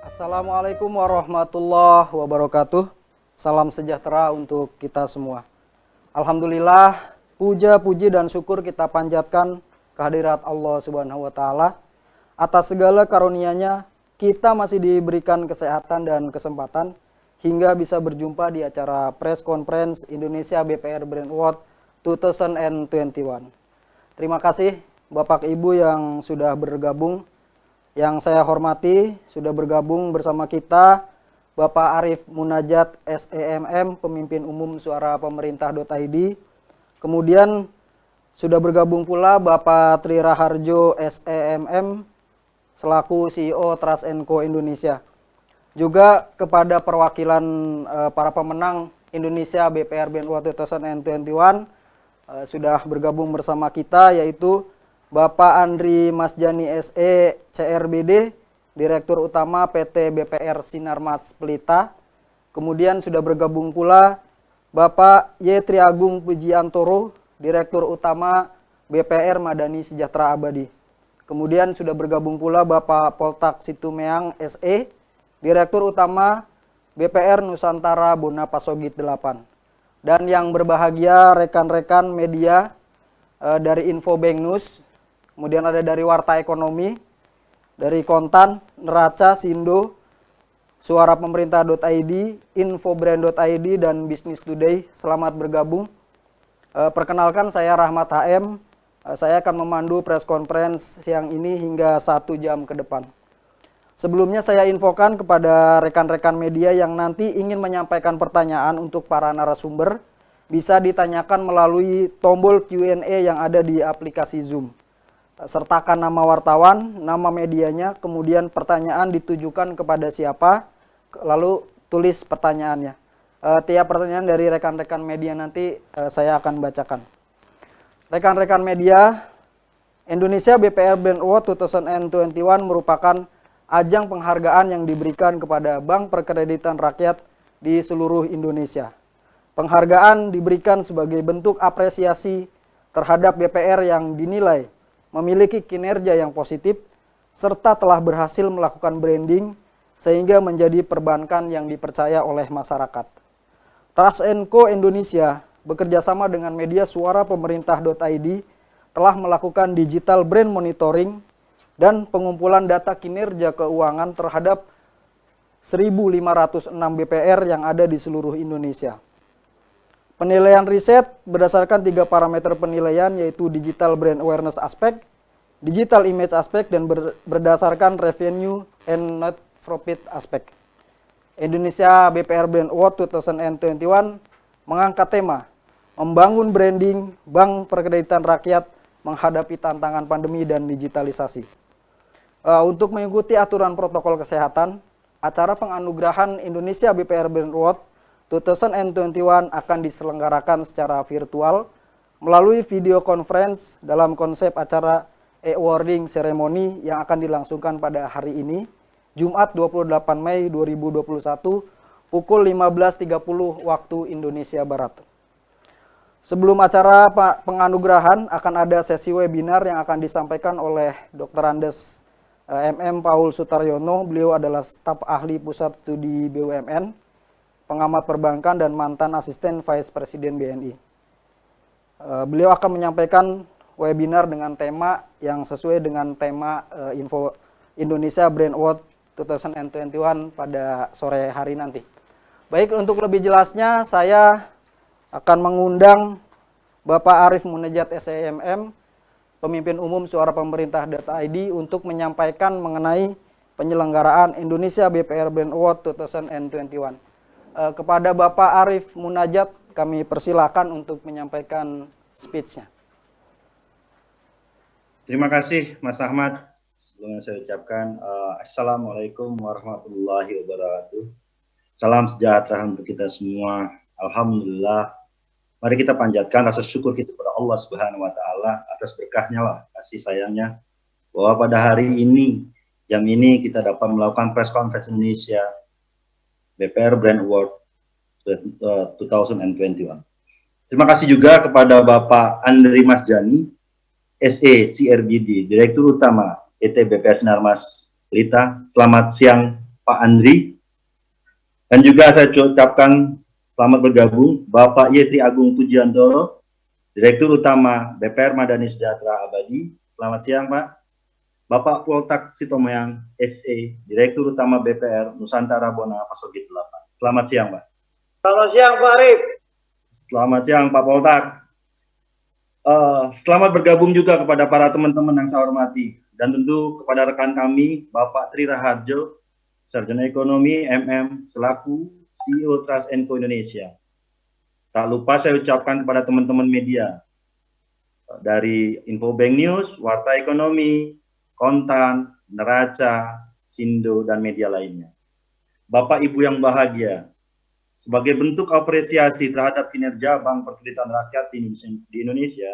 Assalamualaikum warahmatullahi wabarakatuh. Salam sejahtera untuk kita semua. Alhamdulillah, puja-puji dan syukur kita panjatkan kehadirat Allah Subhanahu wa taala. Atas segala karunia-Nya, kita masih diberikan kesehatan dan kesempatan hingga bisa berjumpa di acara Press Conference Indonesia BPR Brand Award 2021. Terima kasih Bapak Ibu yang sudah bergabung. Yang saya hormati, sudah bergabung bersama kita Bapak Arif Munajat SEMM, Pemimpin Umum Suara Pemerintah.id. Kemudian sudah bergabung pula Bapak Tri Raharjo SEMM, selaku CEO Trust & Co Indonesia. Juga kepada perwakilan para pemenang Indonesia BPR Brand Award 2021 sudah bergabung bersama kita, yaitu Bapak Andri Masjani SE CRBD, Direktur Utama PT BPR Sinarmas Pelita. Kemudian sudah bergabung pula Bapak Y. Triagung Pujiantoro, Direktur Utama BPR Madani Sejahtera Abadi. Kemudian sudah bergabung pula Bapak Poltak Situmeang SE, Direktur Utama BPR Nusantara Bona Pasogit 8. Dan yang berbahagia rekan-rekan media dari Infobank News, kemudian ada dari Warta Ekonomi, dari Kontan, Neraca, Sindo, Suara Pemerintah.id, Infobrand.id, dan Business Today. Selamat bergabung. Perkenalkan, saya Rahmat HM. Saya akan memandu press conference siang ini hingga 1 jam ke depan. Sebelumnya saya infokan kepada rekan-rekan media yang nanti ingin menyampaikan pertanyaan untuk para narasumber, bisa ditanyakan melalui tombol Q&A yang ada di aplikasi Zoom. Sertakan nama wartawan, nama medianya, kemudian pertanyaan ditujukan kepada siapa, lalu tulis pertanyaannya. Tiap pertanyaan dari rekan-rekan media nanti saya akan bacakan. Rekan-rekan media, Indonesia BPR Brand Award 2021 merupakan ajang penghargaan yang diberikan kepada Bank Perkreditan Rakyat di seluruh Indonesia. Penghargaan diberikan sebagai bentuk apresiasi terhadap BPR yang dinilai memiliki kinerja yang positif, serta telah berhasil melakukan branding sehingga menjadi perbankan yang dipercaya oleh masyarakat. Trust & Co Indonesia bekerjasama dengan media Suara Pemerintah.id telah melakukan digital brand monitoring dan pengumpulan data kinerja keuangan terhadap 1.506 BPR yang ada di seluruh Indonesia. Penilaian riset berdasarkan 3 parameter penilaian, yaitu digital brand awareness aspek, digital image aspek, dan berdasarkan revenue and net profit aspek. Indonesia BPR Brand Award 2021 mengangkat tema membangun branding Bank Perkreditan Rakyat menghadapi tantangan pandemi dan digitalisasi. Untuk mengikuti aturan protokol kesehatan, acara penganugerahan Indonesia BPR Brand Award 2021 akan diselenggarakan secara virtual melalui video conference dalam konsep acara awarding ceremony yang akan dilangsungkan pada hari ini, Jumat 28 Mei 2021, pukul 15.30 waktu Indonesia Barat. Sebelum acara penganugerahan akan ada sesi webinar yang akan disampaikan oleh Dr. Andes MM Paul Sutaryono. Beliau adalah staf ahli Pusat Studi BUMN, pengamat perbankan, dan mantan asisten Vice Presiden BNI. Beliau akan menyampaikan webinar dengan tema yang sesuai dengan tema Info Indonesia Brand Award 2021 pada sore hari nanti. Baik, untuk lebih jelasnya saya akan mengundang Bapak Arif Munajat SEMM, Pemimpin Umum Suara Pemerintah.id, untuk menyampaikan mengenai penyelenggaraan Indonesia BPR Brand Award 2021. Kepada Bapak Arif Munajat kami persilakan untuk menyampaikan speech-nya. Terima kasih Mas Ahmad. Sebelumnya saya ucapkan Assalamualaikum warahmatullahi wabarakatuh. Salam sejahtera untuk kita semua. Alhamdulillah. Mari kita panjatkan rasa syukur kita kepada Allah Subhanahu wa taala atas berkahnya lah, kasih sayangnya, bahwa pada hari ini, jam ini kita dapat melakukan press conference Indonesia BPR Brand Award 2021. Terima kasih juga kepada Bapak Andri Masjani, SE CRBD, Direktur Utama PT BPR Sinarmas Pelita. Selamat siang Pak Andri. Dan juga saya ucapkan selamat bergabung Bapak Yetri Agung Pujiantoro, Direktur Utama BPR Madani Sejahtera Abadi. Selamat siang Pak. Bapak Poltak Sitomayang, SE, Direktur Utama BPR Nusantara Bona Pasogit 8. Selamat siang Pak. Selamat siang Pak Arif. Selamat siang Pak Poltak. Selamat bergabung juga kepada para teman-teman yang saya hormati. Dan tentu kepada rekan kami, Bapak Tri Raharjo, Sarjana Ekonomi MM, selaku CEO Trust Enco Indonesia. Tak lupa saya ucapkan kepada teman-teman media, dari Infobank News, Warta Ekonomi, Kontan, Neraca, Sindo, dan media lainnya. Bapak Ibu yang bahagia, sebagai bentuk apresiasi terhadap kinerja Bank Perkreditan Rakyat di Indonesia,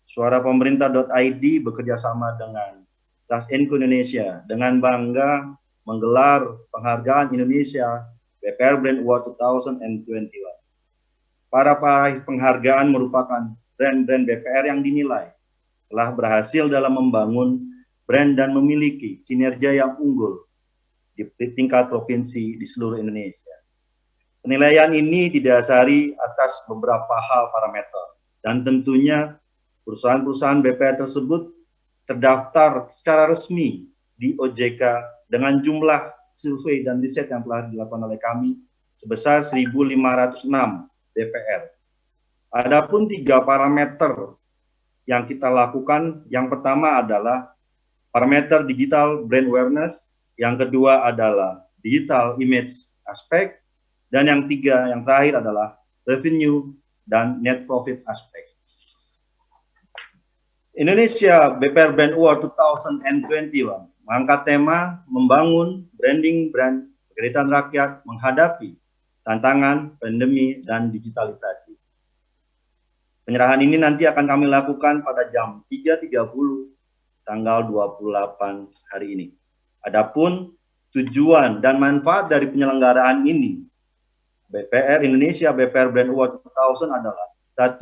Suara Pemerintah.id bekerjasama dengan Trust Enco Indonesia dengan bangga menggelar penghargaan Indonesia BPR Brand Award 2021. Para peraih penghargaan merupakan brand-brand BPR yang dinilai telah berhasil dalam membangun brand dan memiliki kinerja yang unggul di tingkat provinsi di seluruh Indonesia. Penilaian ini didasari atas beberapa hal parameter, dan tentunya perusahaan-perusahaan BPR tersebut terdaftar secara resmi di OJK dengan jumlah survei dan riset yang telah dilakukan oleh kami sebesar 1.506 BPR. Adapun 3 parameter yang kita lakukan, yang pertama adalah parameter digital brand awareness, yang kedua adalah digital image aspek, dan yang terakhir adalah revenue dan net profit aspek. Indonesia BPR Brand Award 2021 mengangkat tema membangun branding brand perkreditan rakyat menghadapi tantangan pandemi dan digitalisasi. Penyerahan ini nanti akan kami lakukan pada jam 3.30 tanggal 28 hari ini. Adapun tujuan dan manfaat dari penyelenggaraan ini, BPR Indonesia BPR Brand Award 2000 adalah 1.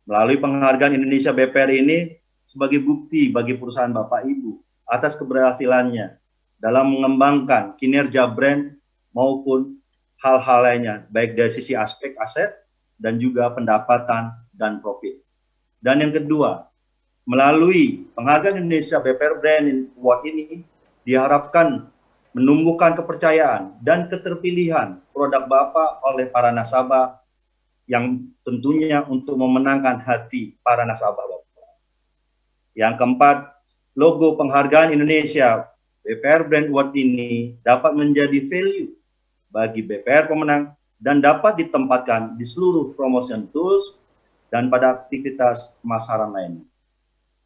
Melalui penghargaan Indonesia BPR ini sebagai bukti bagi perusahaan Bapak Ibu atas keberhasilannya dalam mengembangkan kinerja brand maupun hal-hal lainnya, baik dari sisi aspek aset dan juga pendapatan dan profit. Dan yang kedua, melalui penghargaan Indonesia BPR Brand Award ini diharapkan menumbuhkan kepercayaan dan keterpilihan produk Bapak oleh para nasabah yang tentunya untuk memenangkan hati para nasabah Bapak. Yang keempat, logo penghargaan Indonesia BPR Brand Award ini dapat menjadi value bagi BPR pemenang dan dapat ditempatkan di seluruh promotion tools dan pada aktivitas pemasaran lainnya.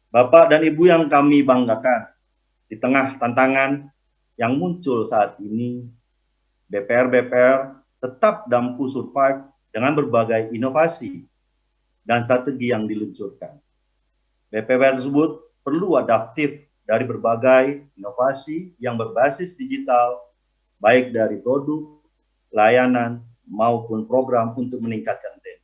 Bapak dan Ibu yang kami banggakan, di tengah tantangan yang muncul saat ini, BPR tetap mampu survive dengan berbagai inovasi dan strategi yang diluncurkan. BPR tersebut perlu adaptif dari berbagai inovasi yang berbasis digital, baik dari produk, layanan, maupun program untuk meningkatkan brand.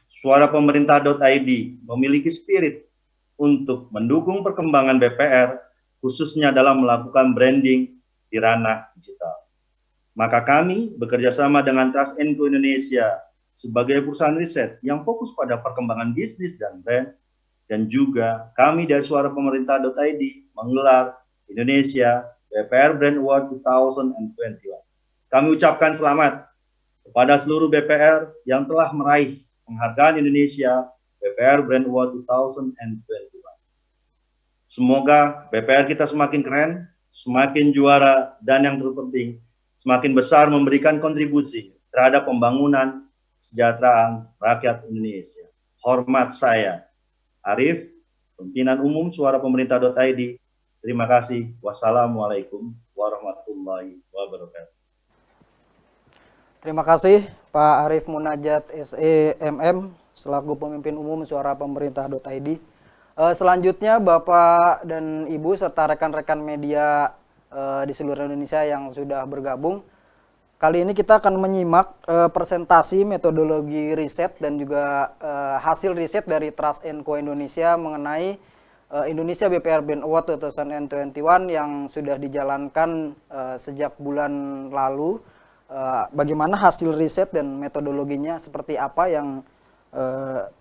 Suara Pemerintah.id memiliki spirit untuk mendukung perkembangan BPR, khususnya dalam melakukan branding di ranah digital. Maka kami bekerjasama dengan Trust Enco Indonesia sebagai perusahaan riset yang fokus pada perkembangan bisnis dan brand, dan juga kami dari Suara Pemerintah.id menggelar Indonesia BPR Brand Award 2021. Kami ucapkan selamat kepada seluruh BPR yang telah meraih penghargaan Indonesia BPR Brand Award 2021. Semoga BPR kita semakin keren, semakin juara, dan yang terpenting, semakin besar memberikan kontribusi terhadap pembangunan kesejahteraan rakyat Indonesia. Hormat saya, Arif, Pimpinan Umum Suara Pemerintah.id. Terima kasih. Wassalamualaikum warahmatullahi wabarakatuh. Terima kasih Pak Arif Munajat SEMM selaku Pemimpin Umum Suara Pemerintah.id. Selanjutnya Bapak dan Ibu serta rekan-rekan media di seluruh Indonesia yang sudah bergabung. Kali ini kita akan menyimak presentasi metodologi riset dan juga hasil riset dari Trust Enco Indonesia mengenai Indonesia BPR Brand Award 2021 yang sudah dijalankan sejak bulan lalu. Bagaimana hasil riset dan metodologinya seperti apa yang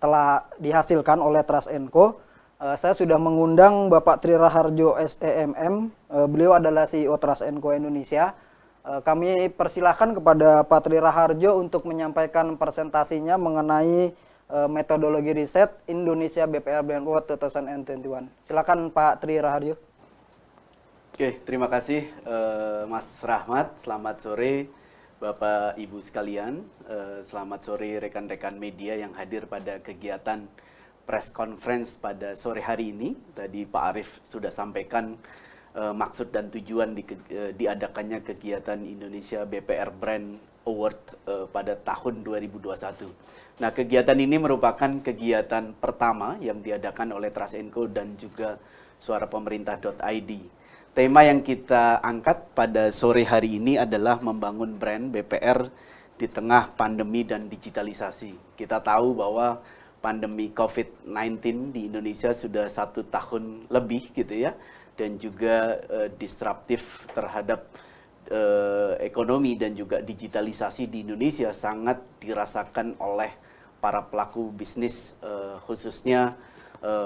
telah dihasilkan oleh Trust & Co. Saya sudah mengundang Bapak Tri Raharjo SEMM. Beliau adalah CEO Trust & Co Indonesia. Kami persilahkan kepada Pak Tri Raharjo untuk menyampaikan presentasinya mengenai metodologi riset Indonesia BPR Brand Award 2021. Silakan Pak Tri Raharjo. Oke, terima kasih Mas Rahmat. Selamat sore Bapak Ibu sekalian. Selamat sore rekan-rekan media yang hadir pada kegiatan press conference pada sore hari ini. Tadi Pak Arief sudah sampaikan maksud dan tujuan diadakannya kegiatan Indonesia BPR Brand Award pada tahun 2021. Nah, kegiatan ini merupakan kegiatan pertama yang diadakan oleh Trust & Co dan juga suarapemerintah.id. Tema yang kita angkat pada sore hari ini adalah membangun brand BPR di tengah pandemi dan digitalisasi. Kita tahu bahwa pandemi COVID-19 di Indonesia sudah 1 tahun lebih gitu ya, dan juga disruptif terhadap ekonomi dan juga digitalisasi di Indonesia sangat dirasakan oleh para pelaku bisnis khususnya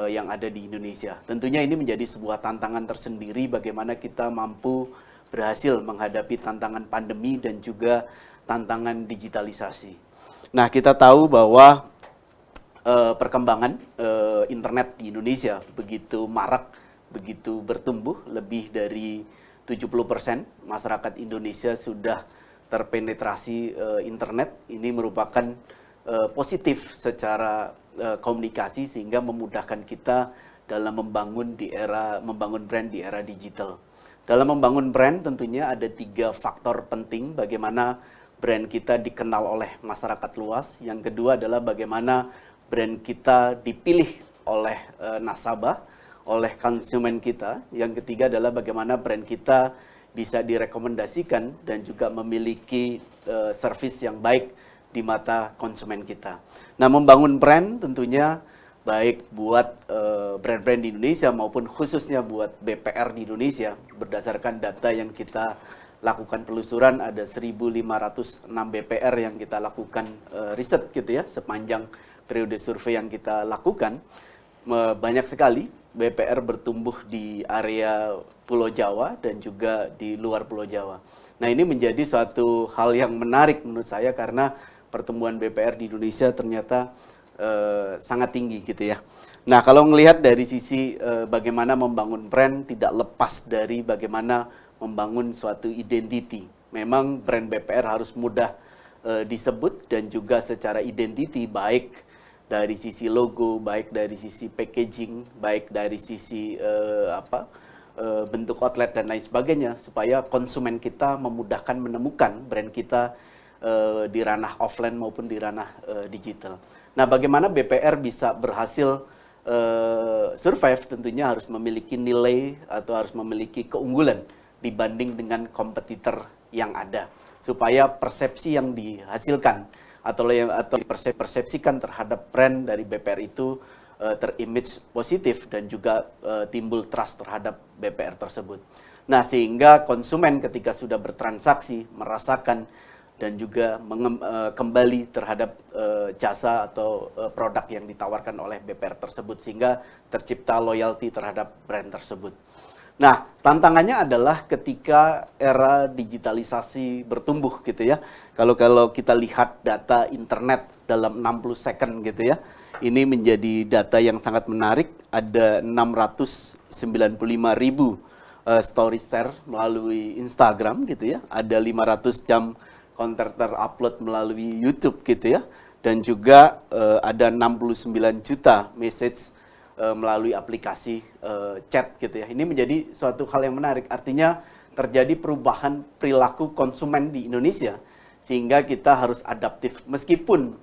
yang ada di Indonesia. Tentunya ini menjadi sebuah tantangan tersendiri bagaimana kita mampu berhasil menghadapi tantangan pandemi dan juga tantangan digitalisasi. Nah, kita tahu bahwa perkembangan internet di Indonesia begitu marak, begitu bertumbuh, lebih dari 70% masyarakat Indonesia sudah terpenetrasi internet. Ini merupakan positif secara komunikasi sehingga memudahkan kita dalam membangun brand di era digital. Dalam membangun brand tentunya ada 3 faktor penting bagaimana brand kita dikenal oleh masyarakat luas. Yang kedua adalah bagaimana brand kita dipilih oleh nasabah, oleh konsumen kita. Yang ketiga adalah bagaimana brand kita bisa direkomendasikan dan juga memiliki servis yang baik di mata konsumen kita. Nah, membangun brand tentunya baik buat brand-brand di Indonesia maupun khususnya buat BPR di Indonesia. Berdasarkan data yang kita lakukan penelusuran, ada 1.506 BPR yang kita lakukan riset gitu ya, sepanjang periode survei yang kita lakukan. Banyak sekali BPR bertumbuh di area Pulau Jawa dan juga di luar Pulau Jawa. Nah, ini menjadi suatu hal yang menarik menurut saya karena pertumbuhan BPR di Indonesia ternyata sangat tinggi gitu ya. Nah, kalau melihat dari sisi bagaimana membangun brand tidak lepas dari bagaimana membangun suatu identity. Memang brand BPR harus mudah disebut dan juga secara identity, baik dari sisi logo, baik dari sisi packaging, baik dari sisi bentuk outlet dan lain sebagainya, supaya konsumen kita memudahkan menemukan brand kita di ranah offline maupun di ranah digital. Nah, bagaimana BPR bisa berhasil survive? Tentunya harus memiliki nilai atau harus memiliki keunggulan dibanding dengan kompetitor yang ada, supaya persepsi yang dihasilkan atau persepsikan terhadap brand dari BPR itu terimage positif dan juga timbul trust terhadap BPR tersebut. Nah, sehingga konsumen ketika sudah bertransaksi merasakan dan juga kembali terhadap jasa atau produk yang ditawarkan oleh BPR tersebut, sehingga tercipta loyalty terhadap brand tersebut. Nah, tantangannya adalah ketika era digitalisasi bertumbuh gitu ya. Kalau kita lihat data internet dalam 60 second gitu ya, ini menjadi data yang sangat menarik. Ada 695.000 story share melalui Instagram gitu ya. Ada 500 jam konten terupload melalui YouTube gitu ya. Dan juga ada 69 juta message melalui aplikasi chat gitu ya. Ini menjadi suatu hal yang menarik. Artinya terjadi perubahan perilaku konsumen di Indonesia sehingga kita harus adaptif meskipun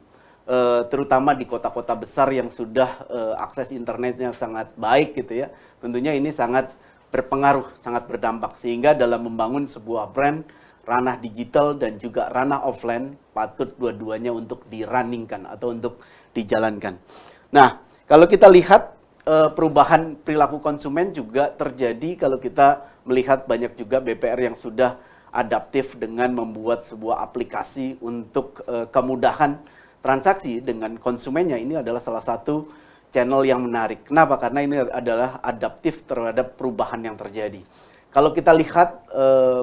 terutama di kota-kota besar yang sudah akses internetnya sangat baik gitu ya. Tentunya ini sangat berpengaruh, sangat berdampak sehingga dalam membangun sebuah brand ranah digital dan juga ranah offline patut dua-duanya untuk di-runningkan atau untuk dijalankan. Nah, kalau kita lihat perubahan perilaku konsumen juga terjadi kalau kita melihat banyak juga BPR yang sudah adaptif dengan membuat sebuah aplikasi untuk kemudahan transaksi dengan konsumennya. Ini adalah salah satu channel yang menarik. Kenapa? Karena ini adalah adaptif terhadap perubahan yang terjadi. Kalau kita lihat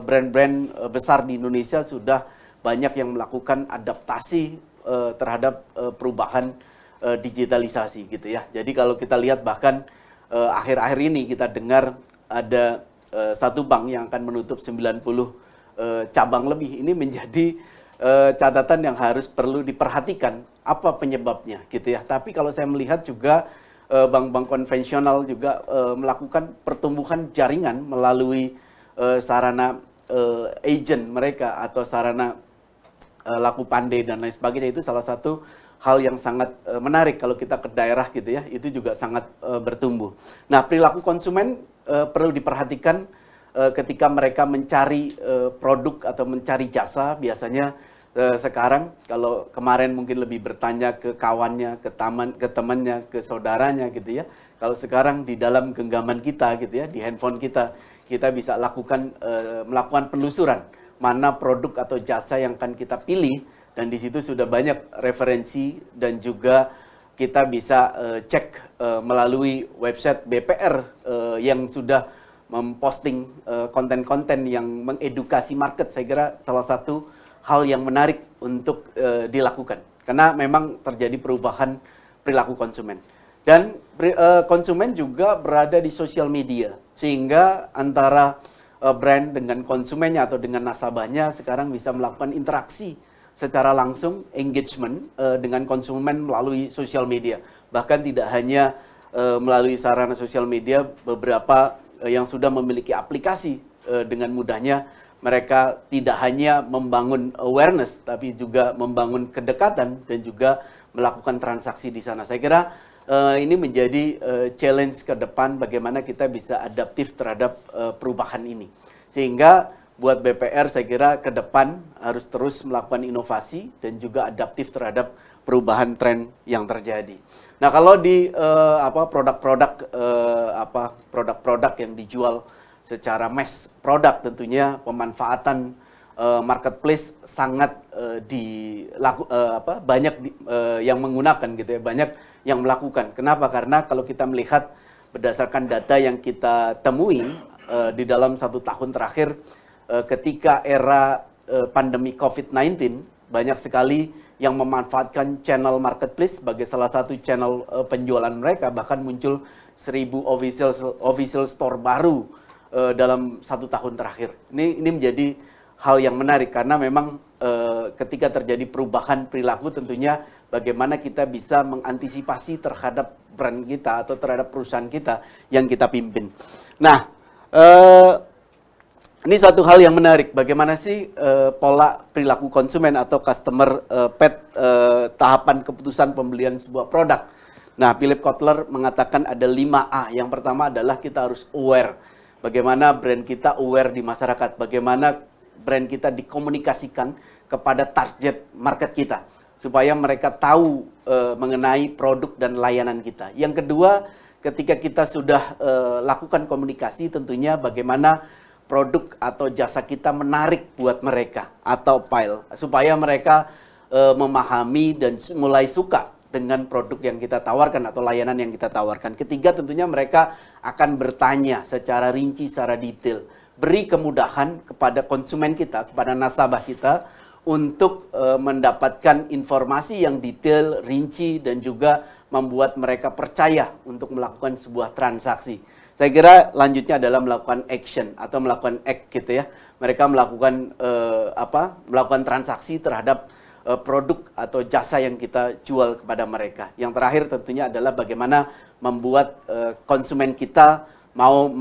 brand-brand besar di Indonesia sudah banyak yang melakukan adaptasi terhadap perubahan digitalisasi gitu ya. Jadi kalau kita lihat bahkan akhir-akhir ini kita dengar ada satu bank yang akan menutup 90 cabang lebih. Ini menjadi catatan yang harus perlu diperhatikan apa penyebabnya gitu ya. Tapi kalau saya melihat juga bank-bank konvensional juga melakukan pertumbuhan jaringan melalui sarana agent mereka atau sarana laku pandai dan lain sebagainya. Itu salah satu hal yang sangat menarik kalau kita ke daerah gitu ya, itu juga sangat bertumbuh. Nah, perilaku konsumen perlu diperhatikan ketika mereka mencari produk atau mencari jasa. Biasanya sekarang kalau kemarin mungkin lebih bertanya ke kawannya, ke temannya, ke saudaranya gitu ya. Kalau sekarang di dalam genggaman kita gitu ya, di handphone kita bisa melakukan penelusuran mana produk atau jasa yang akan kita pilih. Dan di situ sudah banyak referensi dan juga kita bisa cek melalui website BPR yang sudah memposting konten-konten yang mengedukasi market. Saya kira salah satu hal yang menarik untuk dilakukan. Karena memang terjadi perubahan perilaku konsumen. Dan konsumen juga berada di sosial media. Sehingga antara brand dengan konsumennya atau dengan nasabahnya sekarang bisa melakukan interaksi secara langsung, engagement dengan konsumen melalui sosial media. Bahkan tidak hanya melalui sarana sosial media, beberapa yang sudah memiliki aplikasi dengan mudahnya mereka tidak hanya membangun awareness, tapi juga membangun kedekatan dan juga melakukan transaksi di sana. Saya kira ini menjadi challenge ke depan bagaimana kita bisa adaptif terhadap perubahan ini. Sehingga buat BPR saya kira ke depan harus terus melakukan inovasi dan juga adaptif terhadap perubahan tren yang terjadi. Nah, kalau di produk-produk yang dijual secara mass product, tentunya pemanfaatan marketplace sangat banyak yang menggunakan gitu ya, banyak yang melakukan. Kenapa? Karena kalau kita melihat berdasarkan data yang kita temui di dalam 1 tahun terakhir, ketika era pandemi COVID-19, banyak sekali yang memanfaatkan channel marketplace sebagai salah satu channel penjualan mereka. Bahkan muncul 1.000 official store baru dalam 1 tahun terakhir. Ini menjadi hal yang menarik karena memang ketika terjadi perubahan perilaku, tentunya bagaimana kita bisa mengantisipasi terhadap brand kita atau terhadap perusahaan kita yang kita pimpin. Nah, ini satu hal yang menarik, bagaimana sih pola perilaku konsumen atau customer tahapan keputusan pembelian sebuah produk. Nah, Philip Kotler mengatakan ada 5A. Yang pertama adalah kita harus aware. Bagaimana brand kita aware di masyarakat, bagaimana brand kita dikomunikasikan kepada target market kita, supaya mereka tahu mengenai produk dan layanan kita. Yang kedua, ketika kita sudah lakukan komunikasi, tentunya bagaimana produk atau jasa kita menarik buat mereka atau appeal, supaya mereka memahami dan mulai suka dengan produk yang kita tawarkan atau layanan yang kita tawarkan. Ketiga, tentunya mereka akan bertanya secara rinci, secara detail. Beri kemudahan kepada konsumen kita, kepada nasabah kita untuk mendapatkan informasi yang detail, rinci, dan juga membuat mereka percaya untuk melakukan sebuah transaksi. Saya kira lanjutnya adalah melakukan action atau melakukan act gitu ya. Mereka melakukan melakukan transaksi terhadap produk atau jasa yang kita jual kepada mereka. Yang terakhir tentunya adalah bagaimana membuat konsumen kita mau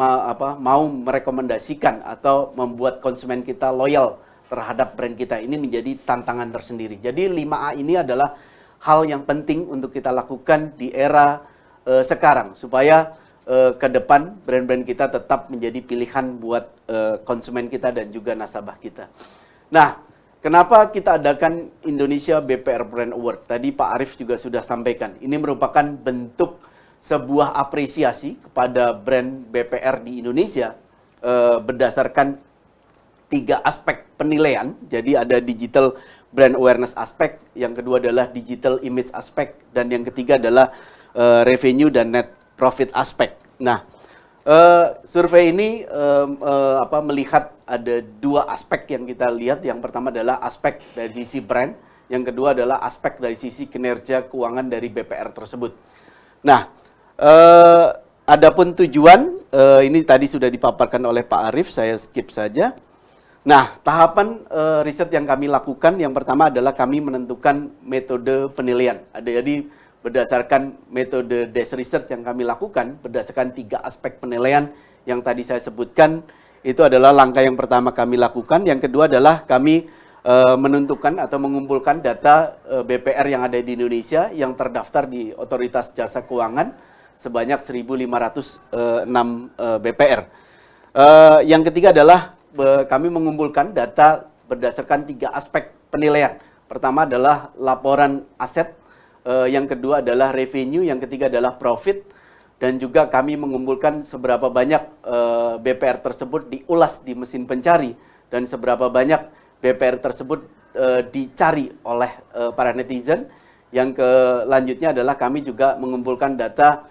merekomendasikan atau membuat konsumen kita loyal terhadap brand kita. Ini menjadi tantangan tersendiri. Jadi 5A ini adalah hal yang penting untuk kita lakukan di era sekarang supaya ke depan brand-brand kita tetap menjadi pilihan buat konsumen kita dan juga nasabah kita. Nah, kenapa kita adakan Indonesia BPR Brand Award? Tadi Pak Arief juga sudah sampaikan. Ini merupakan bentuk sebuah apresiasi kepada brand BPR di Indonesia berdasarkan 3 aspek penilaian. Jadi ada digital brand awareness aspek, yang kedua adalah digital image aspek, dan yang ketiga adalah revenue dan net profit aspek. Nah, survei ini melihat ada 2 aspek yang kita lihat. Yang pertama adalah aspek dari sisi brand, yang kedua adalah aspek dari sisi kinerja keuangan dari BPR tersebut. Nah, adapun tujuan ini tadi sudah dipaparkan oleh Pak Arief, saya skip saja. Nah, tahapan riset yang kami lakukan, yang pertama adalah kami menentukan metode penilaian. Jadi berdasarkan metode desk research yang kami lakukan, berdasarkan 3 aspek penilaian yang tadi saya sebutkan, itu adalah langkah yang pertama kami lakukan. Yang kedua adalah kami menentukan atau mengumpulkan data BPR yang ada di Indonesia yang terdaftar di Otoritas Jasa Keuangan sebanyak 1.506 BPR. Yang ketiga adalah kami mengumpulkan data berdasarkan 3 aspek penilaian. Pertama adalah laporan aset, yang kedua adalah revenue, yang ketiga adalah profit, dan juga kami mengumpulkan seberapa banyak BPR tersebut diulas di mesin pencari dan seberapa banyak BPR tersebut dicari oleh para netizen. Yang selanjutnya adalah kami juga mengumpulkan data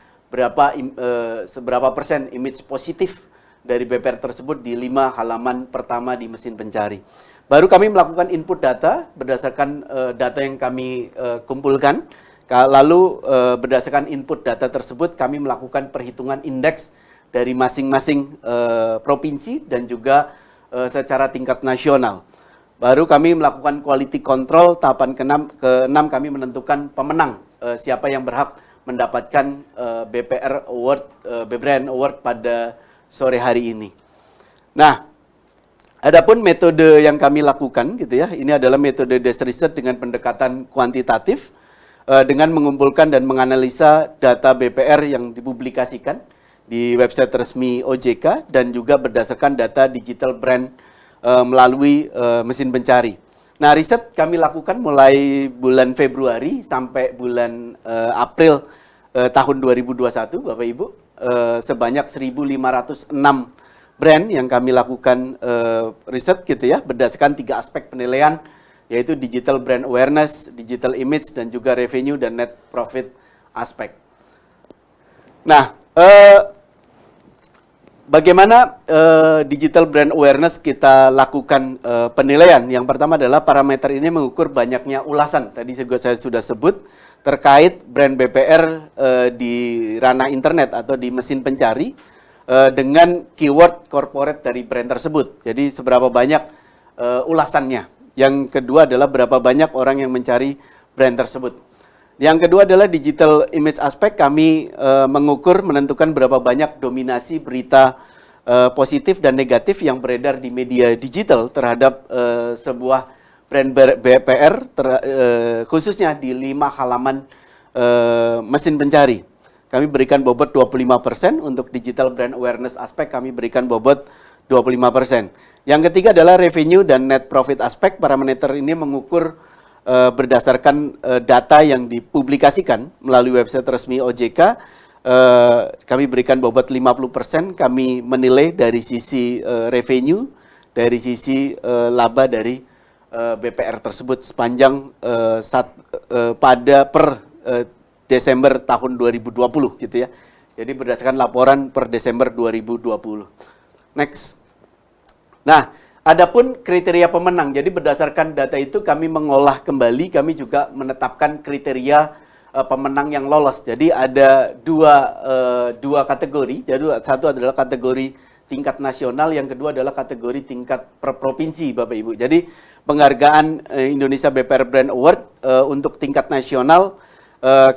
seberapa persen image positif dari BPR tersebut di 5 halaman pertama di mesin pencari. Baru kami melakukan input data berdasarkan data yang kami kumpulkan. Lalu berdasarkan input data tersebut kami melakukan perhitungan indeks dari masing-masing provinsi dan juga secara tingkat nasional. Baru kami melakukan quality control. Tahapan ke-6 kami menentukan pemenang, siapa yang berhak mendapatkan BPR Award, BBrand Award pada sore hari ini. Nah, adapun metode yang kami lakukan gitu ya, ini adalah metode desk research dengan pendekatan kuantitatif, dengan mengumpulkan dan menganalisa data BPR yang dipublikasikan di website resmi OJK dan juga berdasarkan data digital brand melalui mesin pencari. Nah, riset kami lakukan mulai bulan Februari sampai bulan April tahun 2021, Bapak Ibu. Sebanyak 1.506 brand yang kami lakukan riset gitu ya, berdasarkan 3 aspek penilaian, yaitu digital brand awareness, digital image, dan juga revenue dan net profit aspek. Nah, bagaimana digital brand awareness kita lakukan penilaian? Yang pertama adalah parameter ini mengukur banyaknya ulasan. Tadi juga saya sudah sebut terkait brand BPR di ranah internet atau di mesin pencari dengan keyword corporate dari brand tersebut. Jadi seberapa banyak ulasannya. Yang kedua adalah berapa banyak orang yang mencari brand tersebut. Yang kedua adalah digital image aspek. Kami menentukan berapa banyak dominasi berita positif dan negatif yang beredar di media digital terhadap sebuah brand BPR, khususnya di 5 halaman mesin pencari. Kami berikan bobot 25%, untuk digital brand awareness aspek kami berikan bobot 25%. Yang ketiga adalah revenue dan net profit aspek. Parameter ini mengukur berdasarkan data yang dipublikasikan melalui website resmi OJK. Kami berikan bobot 50%, kami menilai dari sisi revenue, dari sisi laba dari BPR tersebut sepanjang per Desember tahun 2020 gitu ya. Jadi berdasarkan laporan per Desember 2020. Next. Nah, adapun kriteria pemenang. Jadi berdasarkan data itu kami mengolah kembali, kami juga menetapkan kriteria pemenang yang lolos. Jadi ada dua kategori. Jadi satu adalah kategori tingkat nasional, yang kedua adalah kategori tingkat per provinsi, Bapak Ibu. Jadi penghargaan Indonesia BPR Brand Award untuk tingkat nasional,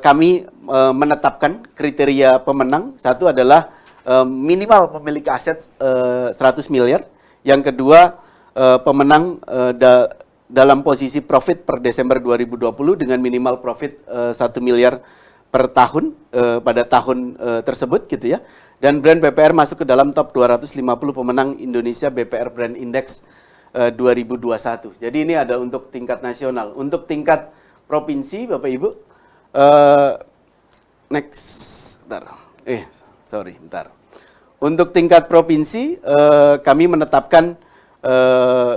kami menetapkan kriteria pemenang. Satu adalah minimal memiliki aset 100 miliar. Yang kedua, pemenang dalam posisi profit per Desember 2020 dengan minimal profit 1 miliar per tahun pada tahun tersebut gitu ya. Dan brand BPR masuk ke dalam top 250 pemenang Indonesia BPR Brand Index 2021. Jadi ini ada untuk tingkat nasional. Untuk tingkat provinsi, Bapak Ibu, Next, bentar. Bentar. Untuk tingkat provinsi, kami menetapkan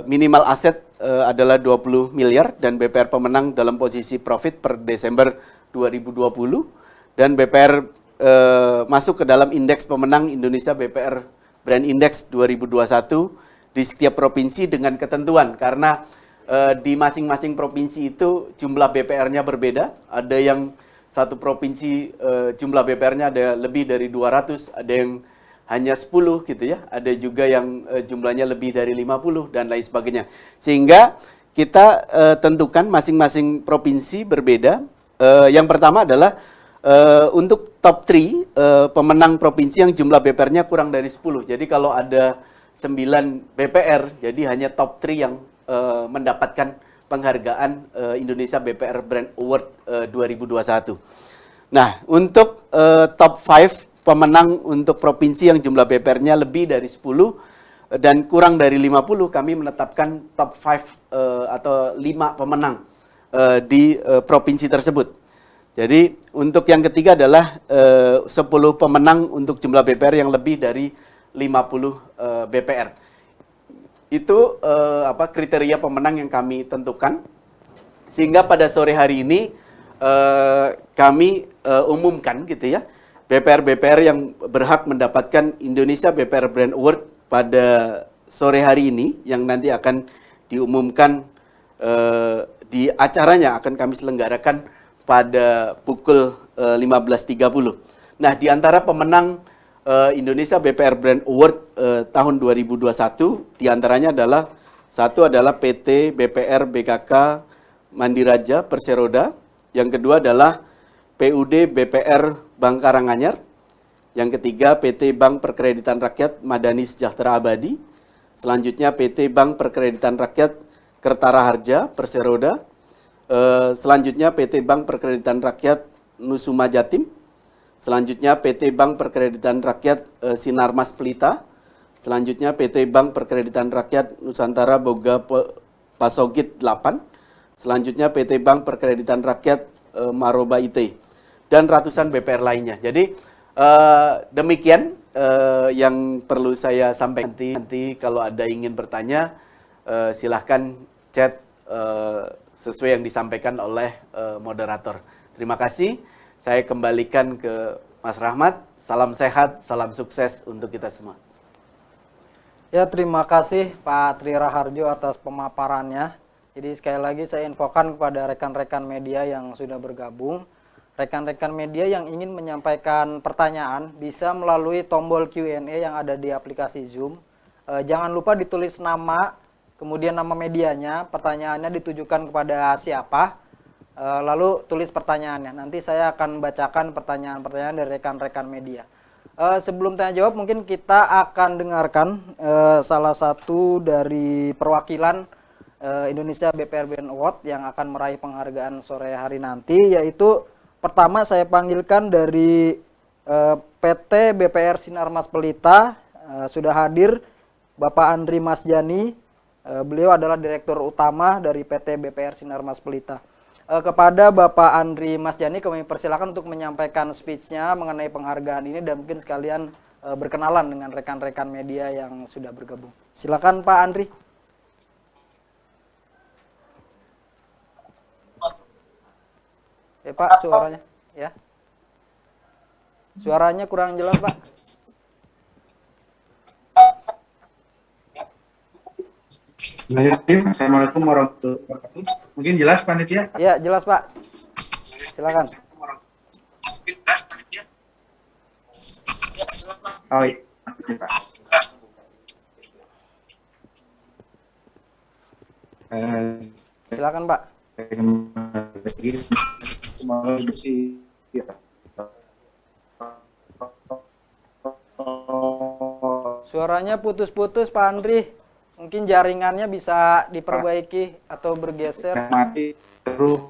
minimal aset adalah 20 miliar dan BPR pemenang dalam posisi profit per Desember 2020 dan BPR masuk ke dalam indeks pemenang Indonesia BPR Brand Index 2021 di setiap provinsi dengan ketentuan karena di masing-masing provinsi itu jumlah BPR-nya berbeda. Ada yang satu provinsi jumlah BPR-nya ada lebih dari 200, ada yang hanya 10 gitu ya. Ada juga yang jumlahnya lebih dari 50 dan lain sebagainya. Sehingga kita tentukan masing-masing provinsi berbeda. Yang pertama adalah untuk top 3 pemenang provinsi yang jumlah BPR-nya kurang dari 10. Jadi kalau ada 9 BPR, jadi hanya top 3 yang mendapatkan penghargaan Indonesia BPR Brand Award 2021. Nah, untuk top 5 pemenang untuk provinsi yang jumlah BPR-nya lebih dari 10 dan kurang dari 50, kami menetapkan top 5 atau 5 pemenang di provinsi tersebut. Jadi, untuk yang ketiga adalah 10 pemenang untuk jumlah BPR yang lebih dari 50 BPR. Itu kriteria pemenang yang kami tentukan sehingga pada sore hari ini kami umumkan gitu ya BPR-BPR yang berhak mendapatkan Indonesia BPR Brand Award pada sore hari ini yang nanti akan diumumkan di acaranya akan kami selenggarakan pada pukul 15.30. Nah, di antara pemenang Indonesia BPR Brand Award tahun 2021 diantaranya adalah satu adalah PT BPR BKK Mandiraja Perseroda, yang kedua adalah PUD BPR Bank Karanganyar, yang ketiga PT Bank Perkreditan Rakyat Madani Sejahtera Abadi, selanjutnya PT Bank Perkreditan Rakyat Kertara Harja Perseroda, selanjutnya PT Bank Perkreditan Rakyat Nusuma Jatim, selanjutnya PT Bank Perkreditan Rakyat Sinarmas Pelita. Selanjutnya PT Bank Perkreditan Rakyat Nusantara Boga Pasogit 8. Selanjutnya PT Bank Perkreditan Rakyat Maroba IT. Dan ratusan BPR lainnya. Jadi demikian yang perlu saya sampaikan. Nanti kalau ada ingin bertanya silahkan chat sesuai yang disampaikan oleh moderator. Terima kasih. Saya kembalikan ke Mas Rahmat. Salam sehat, salam sukses untuk kita semua. Ya, terima kasih Pak Tri Raharjo atas pemaparannya. Jadi sekali lagi saya infokan kepada rekan-rekan media yang sudah bergabung. Rekan-rekan media yang ingin menyampaikan pertanyaan bisa melalui tombol Q&A yang ada di aplikasi Zoom. Jangan lupa ditulis nama, kemudian nama medianya, pertanyaannya ditujukan kepada siapa. Lalu tulis pertanyaannya. Nanti saya akan bacakan pertanyaan-pertanyaan dari rekan-rekan media. Sebelum tanya jawab, mungkin kita akan dengarkan salah satu dari perwakilan Indonesia BPR Brand Award yang akan meraih penghargaan sore hari nanti, yaitu pertama saya panggilkan dari PT BPR Sinarmas Pelita. Sudah hadir Bapak Andri Masjani. Beliau adalah Direktur Utama dari PT BPR Sinarmas Pelita. Kepada Bapak Andri Masjani kami persilakan untuk menyampaikan speech-nya mengenai penghargaan ini dan mungkin sekalian berkenalan dengan rekan-rekan media yang sudah bergabung. Silakan Pak Andri. Pak, suaranya ya. Suaranya kurang jelas, Pak. Assalamualaikum warahmatullahi wabarakatuh. Mungkin jelas panitia? Ya, jelas Pak. Silakan. Oh iya. Silakan Pak. Suaranya putus-putus Pak Andri. Mungkin jaringannya bisa diperbaiki atau bergeser. Mati terus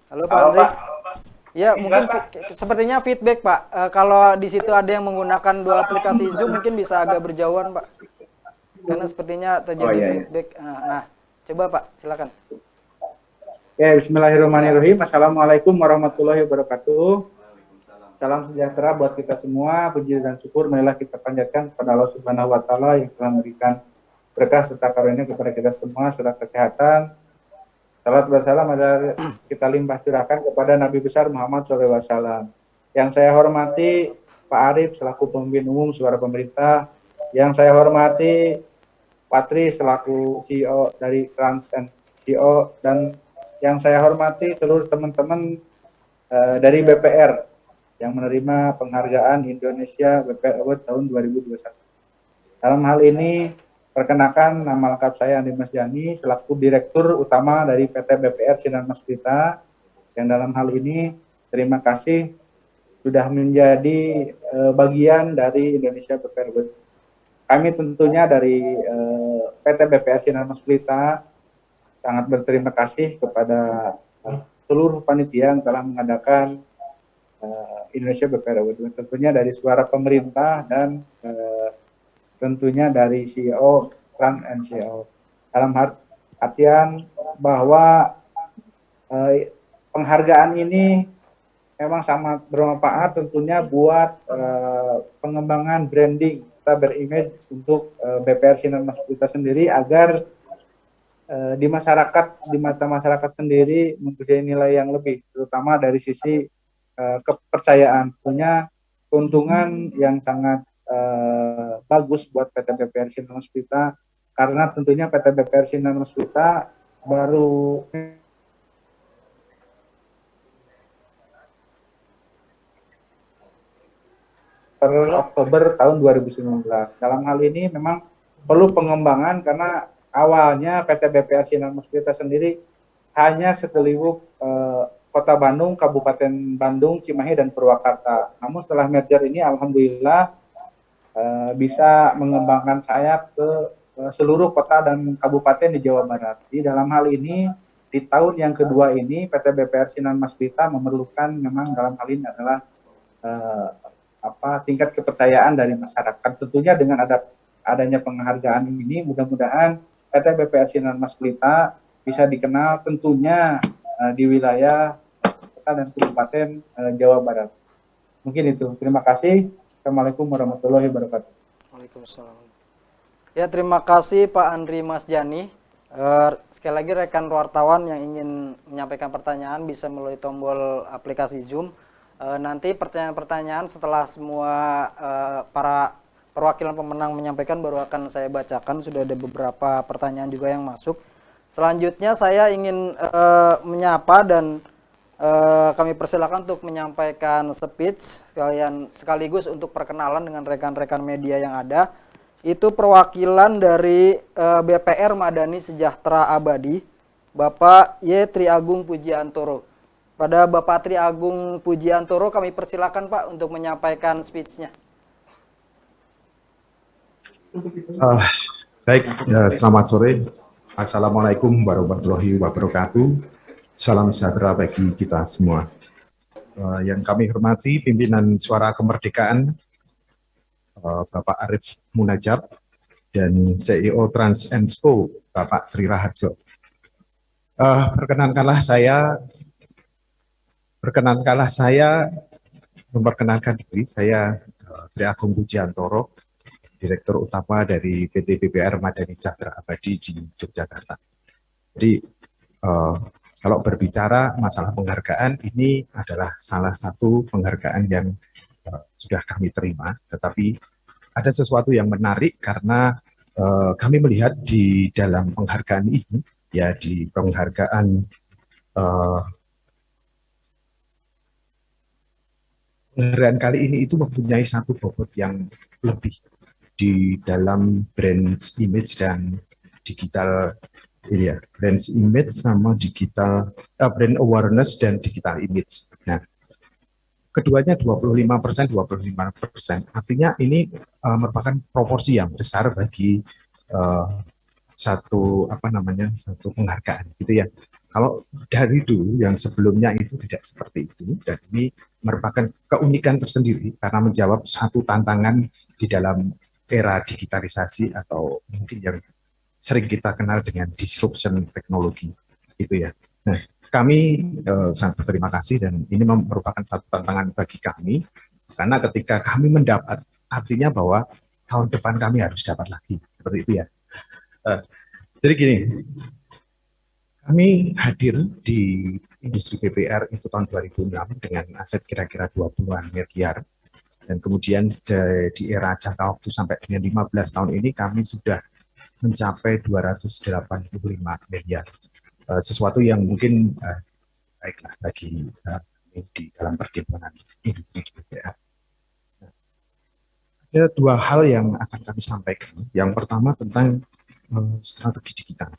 Halo Pak Andri. Ya, mungkin sepertinya feedback Pak. Kalau di situ ada yang menggunakan dua aplikasi Zoom mungkin bisa agak berjauhan Pak. Karena sepertinya terjadi iya. feedback. Nah, coba Pak, silakan. Ya, bismillahirrahmanirrahim. Assalamualaikum warahmatullahi wabarakatuh. Salam sejahtera buat kita semua. Puji dan syukur marilah kita panjatkan kepada Allah Subhanahu wa taala yang telah memberikan berkah serta karunia kepada kita semua serta kesehatan. Salat wassalam adalah kita limpah curahkan kepada Nabi besar Muhammad SAW. Yang saya hormati Pak Arif selaku pemimpin umum Suara Pemerintah. Yang saya hormati Patri selaku CEO dari Trans and CEO, dan yang saya hormati seluruh teman-teman dari BPR yang menerima penghargaan Indonesia BPR Award tahun 2021. Dalam hal ini, perkenalkan nama lengkap saya Andi Masjani selaku Direktur Utama dari PT BPR Sinar Mas Pelita, yang dalam hal ini terima kasih sudah menjadi bagian dari Indonesia BPR Award. Kami tentunya dari PT BPR Sinar Mas Pelita sangat berterima kasih kepada seluruh panitia yang telah mengadakan Indonesia BPR Award, tentunya dari Suara Pemerintah dan tentunya dari CEO Trans and CEO. Dalam artian bahwa penghargaan ini memang sangat bermanfaat tentunya buat pengembangan branding serta berimage untuk BPR Sinar Mas Pelita sendiri, agar di masyarakat, di mata masyarakat sendiri mempunyai nilai yang lebih, terutama dari sisi kepercayaan. Punya keuntungan yang sangat bagus buat PT BPR Sinar Mas Pelita, karena tentunya PT BPR Sinar Mas Pelita baru per Oktober tahun 2019. Dalam hal ini memang perlu pengembangan, karena awalnya PT BPR Sinar Mas Pelita sendiri hanya sekelilingkup Kota Bandung, Kabupaten Bandung, Cimahi, dan Purwakarta. Namun setelah merger ini, alhamdulillah bisa mengembangkan sayap ke seluruh kota dan kabupaten di Jawa Barat. Di dalam hal ini, di tahun yang kedua ini, PT BPR Sinar Mas Pelita memerlukan memang dalam hal ini adalah tingkat kepercayaan dari masyarakat. Tentunya dengan adanya penghargaan ini, mudah-mudahan PT BPR Sinar Mas Pelita bisa dikenal tentunya di wilayah kota dan kabupaten Jawa Barat. Mungkin itu. Terima kasih. Assalamualaikum warahmatullahi wabarakatuh. Waalaikumsalam. Ya, terima kasih Pak Andri Masjani. Sekali lagi rekan wartawan yang ingin menyampaikan pertanyaan bisa melalui tombol aplikasi Zoom. Nanti pertanyaan-pertanyaan setelah semua para perwakilan pemenang menyampaikan baru akan saya bacakan. Sudah ada beberapa pertanyaan juga yang masuk. Selanjutnya saya ingin menyapa dan kami persilakan untuk menyampaikan speech sekaligus untuk perkenalan dengan rekan-rekan media yang ada. Itu perwakilan dari BPR Madani Sejahtera Abadi, Bapak Y. Triagung Pujiantoro. Pada Bapak Triagung Pujiantoro kami persilakan Pak untuk menyampaikan speech-nya. Baik, selamat sore. Assalamualaikum warahmatullahi wabarakatuh. Salam sejahtera bagi kita semua. Yang kami hormati pimpinan Suara Kemerdekaan, Bapak Arif Munajab, dan CEO Trans and Co, Bapak Tri Raharjo. Perkenankanlah saya memperkenalkan diri. Saya Triagung Pujiantoro, Direktur Utama dari PT BPR Madani Sejahtera Abadi di Yogyakarta. Jadi kalau berbicara masalah penghargaan, ini adalah salah satu penghargaan yang sudah kami terima, tetapi ada sesuatu yang menarik karena kami melihat di dalam penghargaan ini, ya di penghargaan kali ini itu mempunyai satu bobot yang lebih di dalam brand image dan digital. Iya, brand image sama digital, brand awareness dan digital image. Nah, keduanya 25%, 25%. Artinya ini merupakan proporsi yang besar bagi satu penghargaan, gitu ya. Kalau dari dulu yang sebelumnya itu tidak seperti itu, dan ini merupakan keunikan tersendiri karena menjawab satu tantangan di dalam era digitalisasi atau mungkin yang sering kita kenal dengan disruption teknologi, gitu ya. Nah, kami sangat berterima kasih dan ini merupakan satu tantangan bagi kami karena ketika kami mendapat, artinya bahwa tahun depan kami harus dapat lagi, seperti itu ya. Jadi gini, kami hadir di industri PPR itu tahun 2006 dengan aset kira-kira 20-an miliar. Dan kemudian di era jangka waktu sampai dengan 15 tahun ini kami sudah mencapai 285 miliar. Sesuatu yang mungkin baiklah bagi di dalam perkembangan industri PPR. Ada dua hal yang akan kami sampaikan. Yang pertama tentang strategi digital.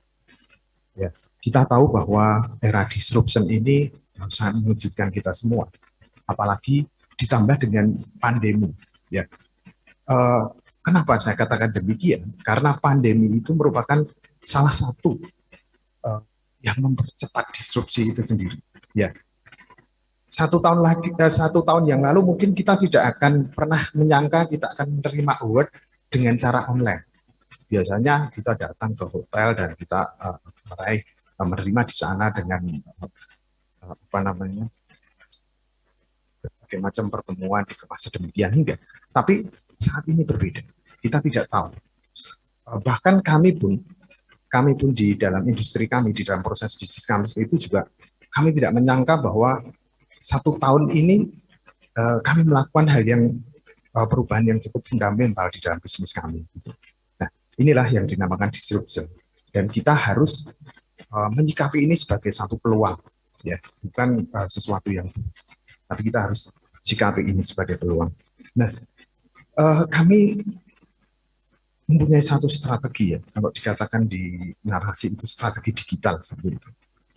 Ya. Kita tahu bahwa era disruption ini sangat mengejutkan kita semua, apalagi ditambah dengan pandemi. Ya, kenapa saya katakan demikian? Karena pandemi itu merupakan salah satu yang mempercepat disrupsi itu sendiri. Ya, 1 tahun yang lalu mungkin kita tidak akan pernah menyangka kita akan menerima award dengan cara online. Biasanya kita datang ke hotel dan kita menerima di sana dengan berbagai macam pertemuan dikemas sedemikian hingga. Tapi saat ini berbeda. Kita tidak tahu. Bahkan kami pun di dalam industri kami, di dalam proses bisnis kami itu juga kami tidak menyangka bahwa 1 tahun ini kami melakukan hal yang perubahan yang cukup fundamental di dalam bisnis kami. Nah, inilah yang dinamakan disruption. Dan kita harus menyikapi ini sebagai satu peluang, ya, bukan sesuatu yang buruk. Tapi kita harus sikapi ini sebagai peluang. Nah, kami mempunyai satu strategi ya, kalau dikatakan di narasi itu strategi digital seperti itu.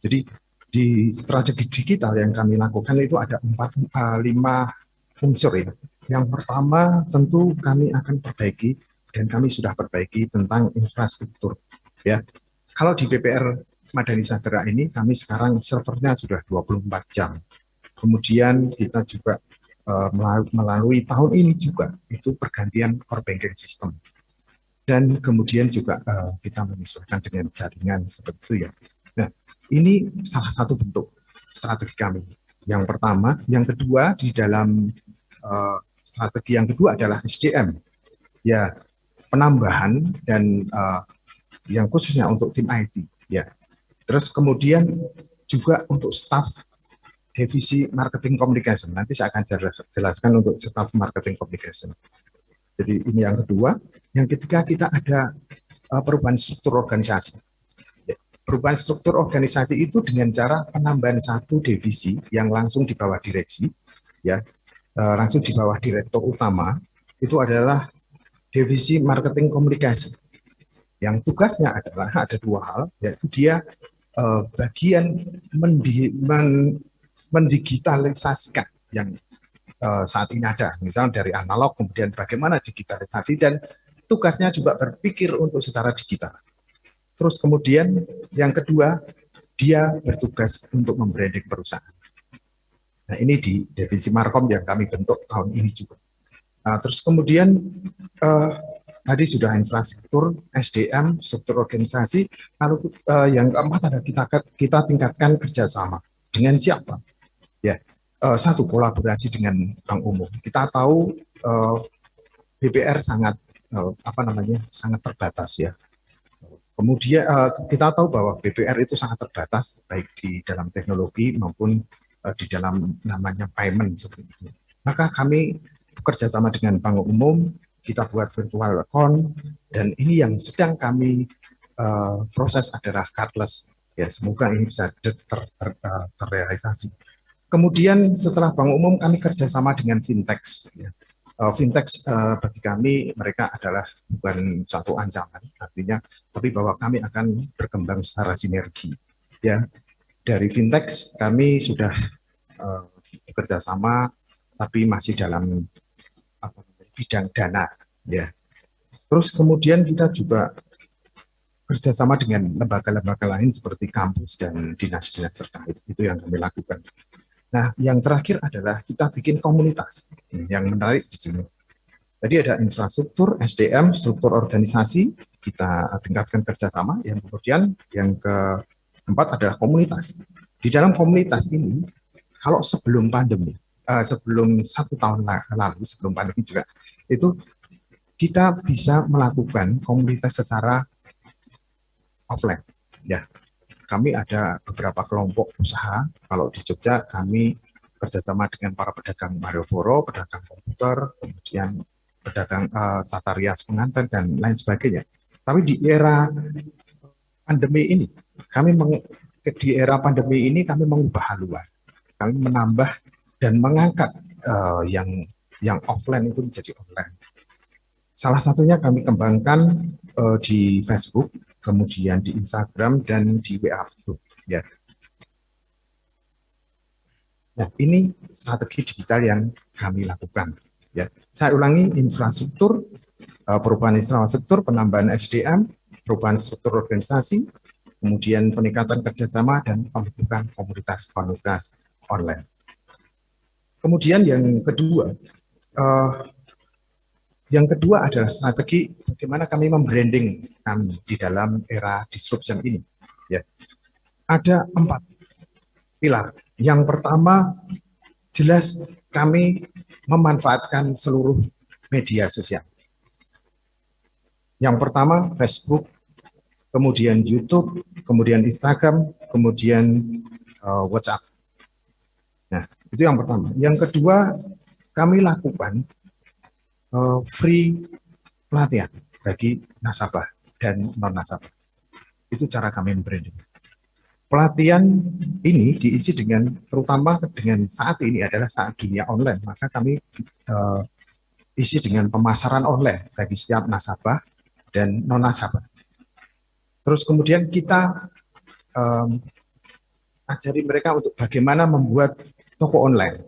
Jadi di strategi digital yang kami lakukan itu ada 5 unsur ya. Yang pertama tentu kami akan perbaiki dan kami sudah perbaiki tentang infrastruktur ya. Kalau di PPR Madani Cakra ini kami sekarang servernya sudah 24 jam. Kemudian kita juga melalui tahun ini juga itu pergantian core banking system. Dan kemudian juga kita menyesuaikan dengan jaringan seperti itu ya. Nah, ini salah satu bentuk strategi kami. Yang pertama, yang kedua di dalam strategi yang kedua adalah SDM. Ya, penambahan dan yang khususnya untuk tim IT ya. Terus kemudian juga untuk staff divisi marketing communication. Nanti saya akan jelaskan untuk staff marketing communication. Jadi ini yang kedua. Yang ketiga kita ada perubahan struktur organisasi. Perubahan struktur organisasi itu dengan cara penambahan 1 divisi yang langsung di bawah direksi, ya, langsung di bawah direktur utama. Itu adalah divisi marketing komunikasi. Yang tugasnya adalah ada 2 hal, yaitu dia bagian mendigitalisasikan yang saat ini ada, misalnya dari analog kemudian bagaimana digitalisasi dan tugasnya juga berpikir untuk secara digital. Terus kemudian yang kedua dia bertugas untuk membranding perusahaan. Nah ini di divisi Markom yang kami bentuk tahun ini juga. Nah, terus kemudian tadi sudah infrastruktur, SDM, struktur organisasi, lalu yang keempat ada kita tingkatkan kerjasama. Dengan siapa? Ya, satu, kolaborasi dengan bank umum. Kita tahu BPR sangat sangat terbatas ya. Kemudian kita tahu bahwa BPR itu sangat terbatas baik di dalam teknologi maupun di dalam namanya payment seperti itu. Maka kami bekerja sama dengan bank umum, kita buat virtual account, dan ini yang sedang kami proses adalah cardless. Ya, semoga ini bisa terrealisasi. Kemudian setelah bank umum kami kerjasama dengan fintech. Ya. Fintech bagi kami mereka adalah bukan satu ancaman, artinya, tapi bahwa kami akan berkembang secara sinergi. Ya, dari fintech kami sudah bekerja sama, tapi masih dalam bidang dana. Ya, terus kemudian kita juga kerjasama dengan lembaga-lembaga lain seperti kampus dan dinas-dinas terkait. Itu yang kami lakukan. Nah, yang terakhir adalah kita bikin komunitas. Yang menarik di sini. Jadi ada infrastruktur, SDM, struktur organisasi, kita tingkatkan kerjasama. Yang kemudian yang keempat adalah komunitas. Di dalam komunitas ini, kalau sebelum pandemi, sebelum 1 tahun lalu, sebelum pandemi juga, itu kita bisa melakukan komunitas secara offline. Ya, kami ada beberapa kelompok usaha. Kalau di Jogja, kami kerjasama dengan para pedagang Malioboro, pedagang komputer, kemudian pedagang tata rias pengantin dan lain sebagainya. Tapi di era pandemi ini, kami mengubah haluan. Kami menambah dan mengangkat yang offline itu menjadi online. Salah satunya kami kembangkan di Facebook, kemudian di Instagram dan di WA group. Ya. Nah, ini strategi digital yang kami lakukan. Ya, saya ulangi, infrastruktur, perubahan infrastruktur, penambahan SDM, perubahan struktur organisasi, kemudian peningkatan kerjasama dan pembentukan komunitas-komunitas online. Kemudian yang kedua adalah strategi bagaimana kami membranding kami di dalam era disruption ini. Ya, ada 4 pilar. Yang pertama, jelas kami memanfaatkan seluruh media sosial. Yang pertama Facebook, kemudian YouTube, kemudian Instagram, kemudian WhatsApp. Nah, itu yang pertama. Yang kedua, kami lakukan free pelatihan bagi nasabah dan non-nasabah. Itu cara kami branding. Pelatihan ini diisi dengan, terutama dengan saat ini adalah saat dunia online, maka kami isi dengan pemasaran online bagi setiap nasabah dan non-nasabah. Terus kemudian kita ajari mereka untuk bagaimana membuat toko online.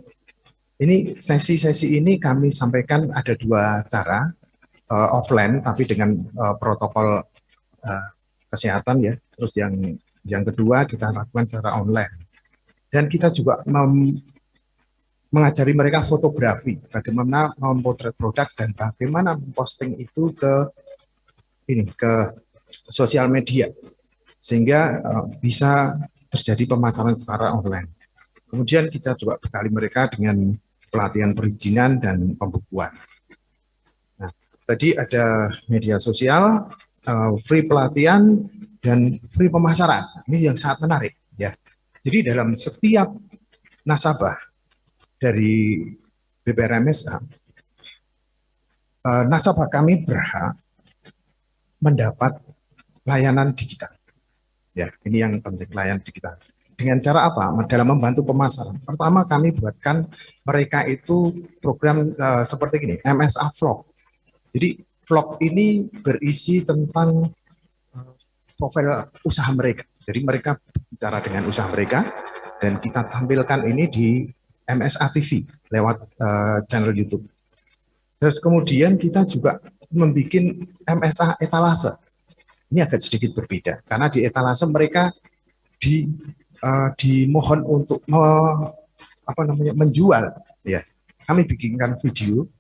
Ini sesi-sesi ini kami sampaikan ada 2 cara, offline tapi dengan protokol kesehatan ya. Terus yang kedua kita lakukan secara online. Dan kita juga mengajari mereka fotografi, bagaimana memotret produk dan bagaimana memposting itu ke sosial media sehingga bisa terjadi pemasaran secara online. Kemudian kita juga bekali mereka dengan pelatihan perizinan dan pembukuan. Nah, tadi ada media sosial, free pelatihan, dan free pemasaran. Ini yang sangat menarik. Ya. Jadi dalam setiap nasabah dari BPR MSA, nasabah kami berhak mendapat layanan digital. Ya, ini yang penting, layanan digital. Dengan cara apa? Dalam membantu pemasaran. Pertama, kami buatkan mereka itu program seperti ini, MSA Vlog. Jadi vlog ini berisi tentang profil usaha mereka. Jadi mereka bicara dengan usaha mereka dan kita tampilkan ini di MSA TV lewat channel YouTube. Terus kemudian kita juga membuat MSA etalase. Ini agak sedikit berbeda karena di etalase mereka dimohon untuk menjual. Ya, kami bikinkan video,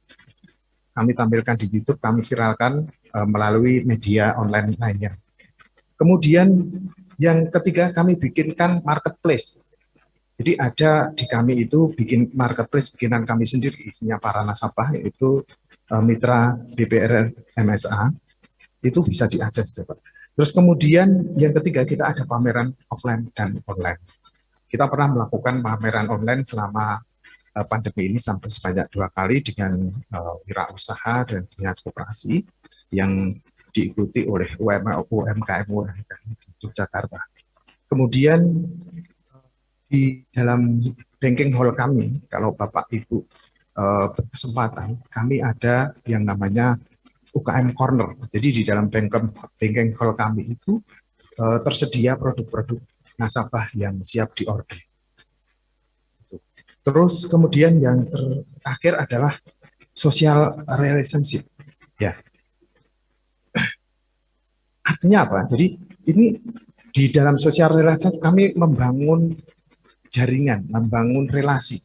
kami tampilkan di YouTube, kami viralkan melalui media online lainnya. Kemudian yang ketiga kami bikinkan marketplace. Jadi ada di kami itu bikin marketplace bikinan kami sendiri, isinya para nasabah yaitu mitra BPR MSA, itu bisa diakses. Terus kemudian yang ketiga kita ada pameran offline dan online. Kita pernah melakukan pameran online selama pandemi ini sampai sebanyak 2 kali dengan wirausaha dan dinas koperasi yang diikuti oleh UMKM di Yogyakarta. Kemudian di dalam banking hall kami, kalau Bapak Ibu berkesempatan, kami ada yang namanya UKM Corner. Jadi di dalam banking hall kami itu tersedia produk-produk nasabah yang siap diorder. Terus kemudian yang terakhir adalah social relationship. Ya. Artinya apa? Jadi ini di dalam sosial relasi kami membangun jaringan, membangun relasi.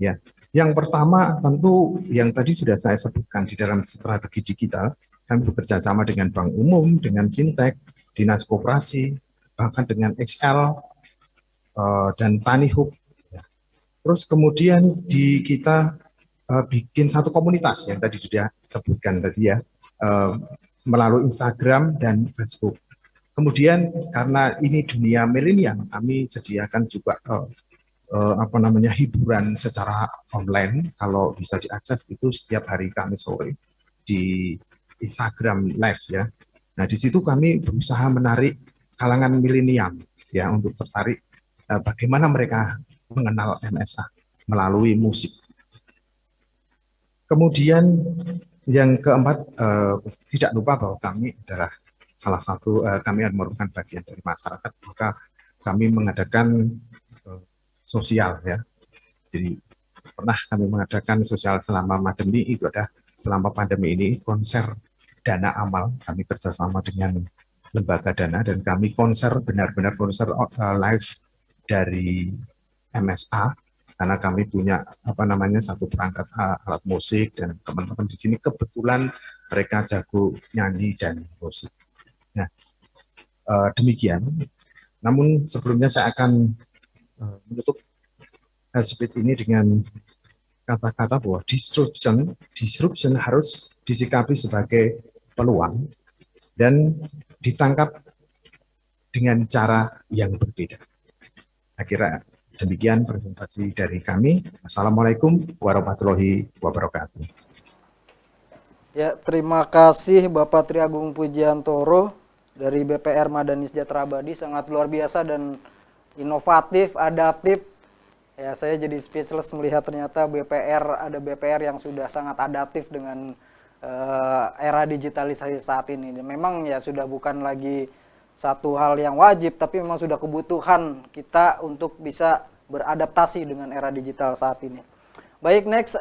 Ya, yang pertama tentu yang tadi sudah saya sebutkan di dalam strategi digital, kami bekerja sama dengan bank umum, dengan fintech, dinas koperasi, bahkan dengan XL dan Tanihub. Ya. Terus kemudian kita bikin satu komunitas yang tadi sudah sebutkan tadi ya, melalui Instagram dan Facebook. Kemudian karena ini dunia milenial, kami sediakan juga hiburan secara online. Kalau bisa diakses itu setiap hari Kamis sore di Instagram Live ya. Nah di situ kami berusaha menarik kalangan milenial ya untuk tertarik bagaimana mereka mengenal MSA melalui musik. Kemudian yang keempat, tidak lupa bahwa kami adalah salah satu, kami merupakan bagian dari masyarakat, maka kami mengadakan sosial ya. Jadi pernah kami mengadakan sosial selama pandemi, itu ada selama pandemi ini konser dana amal, kami kerjasama dengan lembaga dana dan kami konser benar-benar konser live dari MSA. Karena kami punya satu perangkat alat musik dan teman-teman di sini kebetulan mereka jago nyanyi dan musik. Nah, demikian. Namun sebelumnya saya akan menutup speech ini dengan kata-kata bahwa disruption harus disikapi sebagai peluang dan ditangkap dengan cara yang berbeda. Saya kira demikian presentasi dari kami. Assalamualaikum warahmatullahi wabarakatuh. Ya, terima kasih Bapak Tri Agung Pujiantoro dari BPR Madani Sejahtera Abadi, sangat luar biasa dan inovatif, adaptif. Ya, saya jadi speechless melihat ternyata ada BPR yang sudah sangat adaptif dengan era digitalisasi saat ini. Memang ya sudah bukan lagi satu hal yang wajib, tapi memang sudah kebutuhan kita untuk bisa beradaptasi dengan era digital saat ini. Baik, next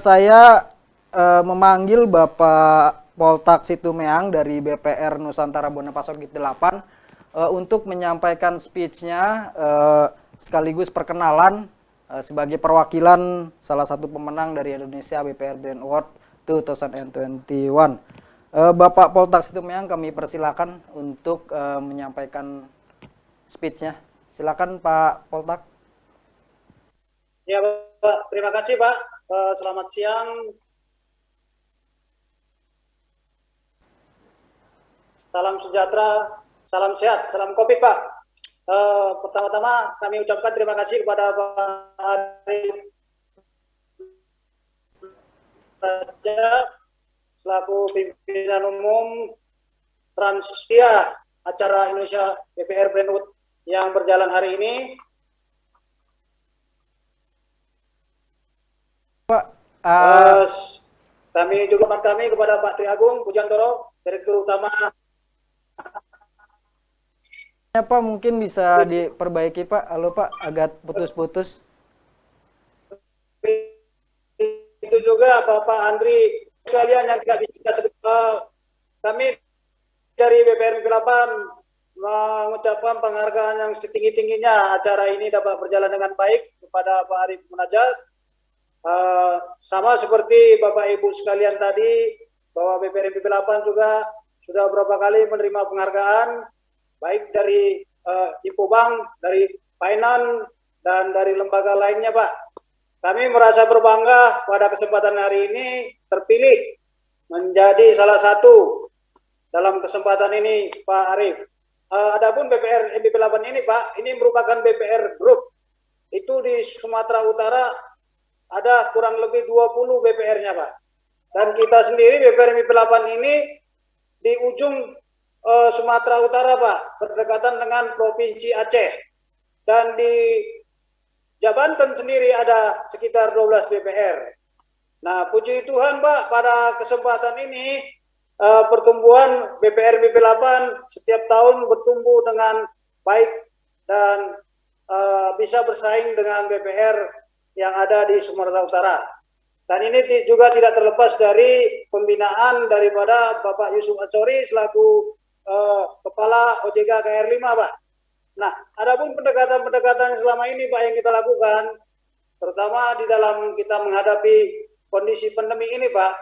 saya memanggil Bapak Poltak Situmeang dari BPR Nusantara Bonapasogit 8 untuk menyampaikan speech-nya sekaligus perkenalan sebagai perwakilan salah satu pemenang dari Indonesia BPR Brand Award 2021. Bapak Poltak Situmeang kami persilakan untuk menyampaikan speech-nya. Silakan Pak Poltak. Ya Pak, terima kasih Pak. Selamat siang. Salam sejahtera, salam sehat, salam Covid Pak. Pertama-tama kami ucapkan terima kasih kepada Pak Arif Raja selaku pimpinan umum Transia acara Indonesia BPR Brand Award yang berjalan hari ini. Pak, kami juga kepada Pak Tri Agung Pujiantoro, Direktur Utama. Pak mungkin bisa diperbaiki Pak. Halo Pak, agak putus-putus. Itu juga Bapak Andri sekalian yang tidak bisa kami dari BPR 8 mengucapkan penghargaan yang setinggi-tingginya acara ini dapat berjalan dengan baik kepada Pak Arif Munajat. Sama seperti Bapak Ibu sekalian tadi bahwa BPR 8 juga sudah beberapa kali menerima penghargaan baik dari Infobank, dari Painan dan dari lembaga lainnya Pak. Kami merasa berbangga pada kesempatan hari ini terpilih menjadi salah satu dalam kesempatan ini Pak Arif. Adapun BPR MP8 ini Pak, ini merupakan BPR Group. Itu di Sumatera Utara ada kurang lebih 20 BPR-nya Pak. Dan kita sendiri BPR MP8 ini di ujung Sumatera Utara Pak, berdekatan dengan Provinsi Aceh. Dan di Banten sendiri ada sekitar 12 BPR. Nah, puji Tuhan Pak, pada kesempatan ini pertumbuhan BPR BP8 setiap tahun bertumbuh dengan baik dan bisa bersaing dengan BPR yang ada di Sumatera Utara. Dan ini juga tidak terlepas dari pembinaan daripada Bapak Yusuf Ansori selaku Kepala OJK KR5 Pak. Nah, adapun pendekatan-pendekatan selama ini Pak yang kita lakukan, terutama di dalam kita menghadapi kondisi pandemi ini Pak,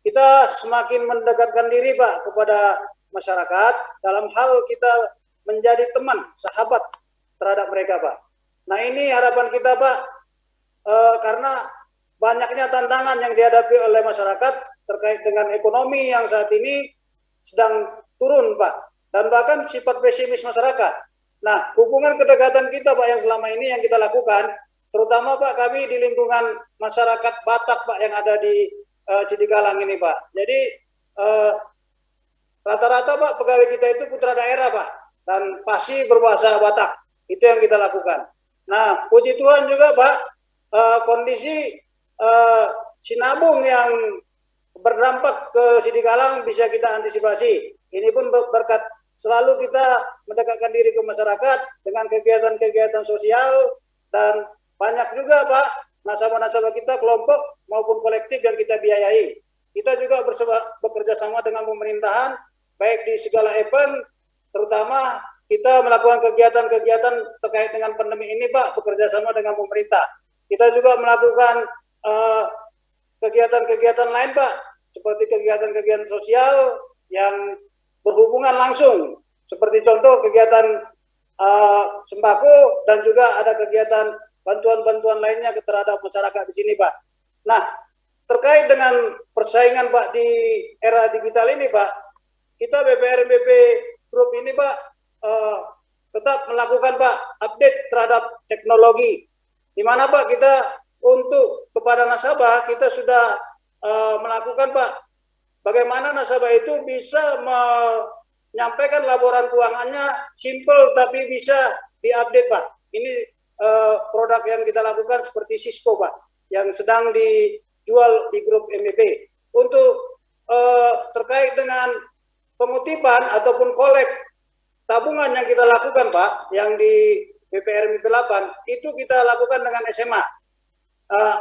kita semakin mendekatkan diri Pak kepada masyarakat dalam hal kita menjadi teman, sahabat terhadap mereka Pak. Nah ini harapan kita Pak, karena banyaknya tantangan yang dihadapi oleh masyarakat terkait dengan ekonomi yang saat ini sedang turun Pak, dan bahkan sifat pesimis masyarakat. Nah, hubungan kedekatan kita Pak yang selama ini yang kita lakukan, terutama Pak kami di lingkungan masyarakat Batak Pak yang ada di Sidikalang ini Pak. Jadi rata-rata Pak pegawai kita itu putra daerah Pak, dan pasti berbahasa Batak. Itu yang kita lakukan. Nah, puji Tuhan juga Pak, kondisi sinabung yang berdampak ke Sidikalang bisa kita antisipasi. Ini pun berkat selalu kita mendekatkan diri ke masyarakat dengan kegiatan-kegiatan sosial, dan banyak juga Pak nasabah-nasabah kita kelompok maupun kolektif yang kita biayai. Kita juga bekerja sama dengan pemerintahan baik di segala event, terutama kita melakukan kegiatan-kegiatan terkait dengan pandemi ini Pak, bekerja sama dengan pemerintah. Kita juga melakukan kegiatan-kegiatan lain Pak, seperti kegiatan-kegiatan sosial yang berhubungan langsung, seperti contoh kegiatan sembako, dan juga ada kegiatan bantuan-bantuan lainnya terhadap masyarakat di sini Pak. Nah, terkait dengan persaingan Pak di era digital ini Pak, kita BPR-MBP Group ini Pak tetap melakukan Pak update terhadap teknologi, di mana Pak kita untuk kepada nasabah kita sudah melakukan Pak bagaimana nasabah itu bisa menyampaikan laporan keuangannya simple tapi bisa diupdate Pak. Ini produk yang kita lakukan seperti Cisco Pak, yang sedang dijual di grup MBP. Untuk terkait dengan pengutipan ataupun kolek tabungan yang kita lakukan Pak, yang di BPR MBP 8, itu kita lakukan dengan SMA.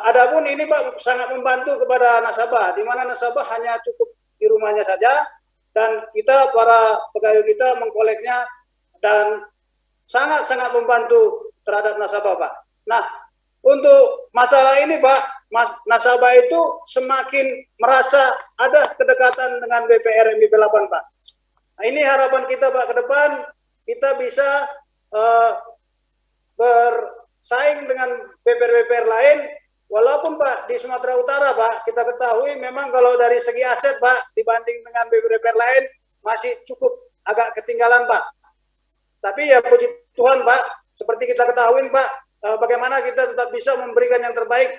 Adapun ini Pak sangat membantu kepada nasabah, di mana nasabah hanya cukup di rumahnya saja, dan kita para pegawai kita mengkoleknya, dan sangat-sangat membantu terhadap nasabah Pak. Nah, untuk masalah ini Pak, nasabah itu semakin merasa ada kedekatan dengan BPR MBP 8 Pak. Nah, ini harapan kita Pak ke depan, kita bisa bersaing dengan BPR-BPR lain. Walaupun Pak di Sumatera Utara Pak, kita ketahui memang kalau dari segi aset Pak dibanding dengan BPR lain masih cukup agak ketinggalan Pak. Tapi ya puji Tuhan Pak, seperti kita ketahui Pak, bagaimana kita tetap bisa memberikan yang terbaik.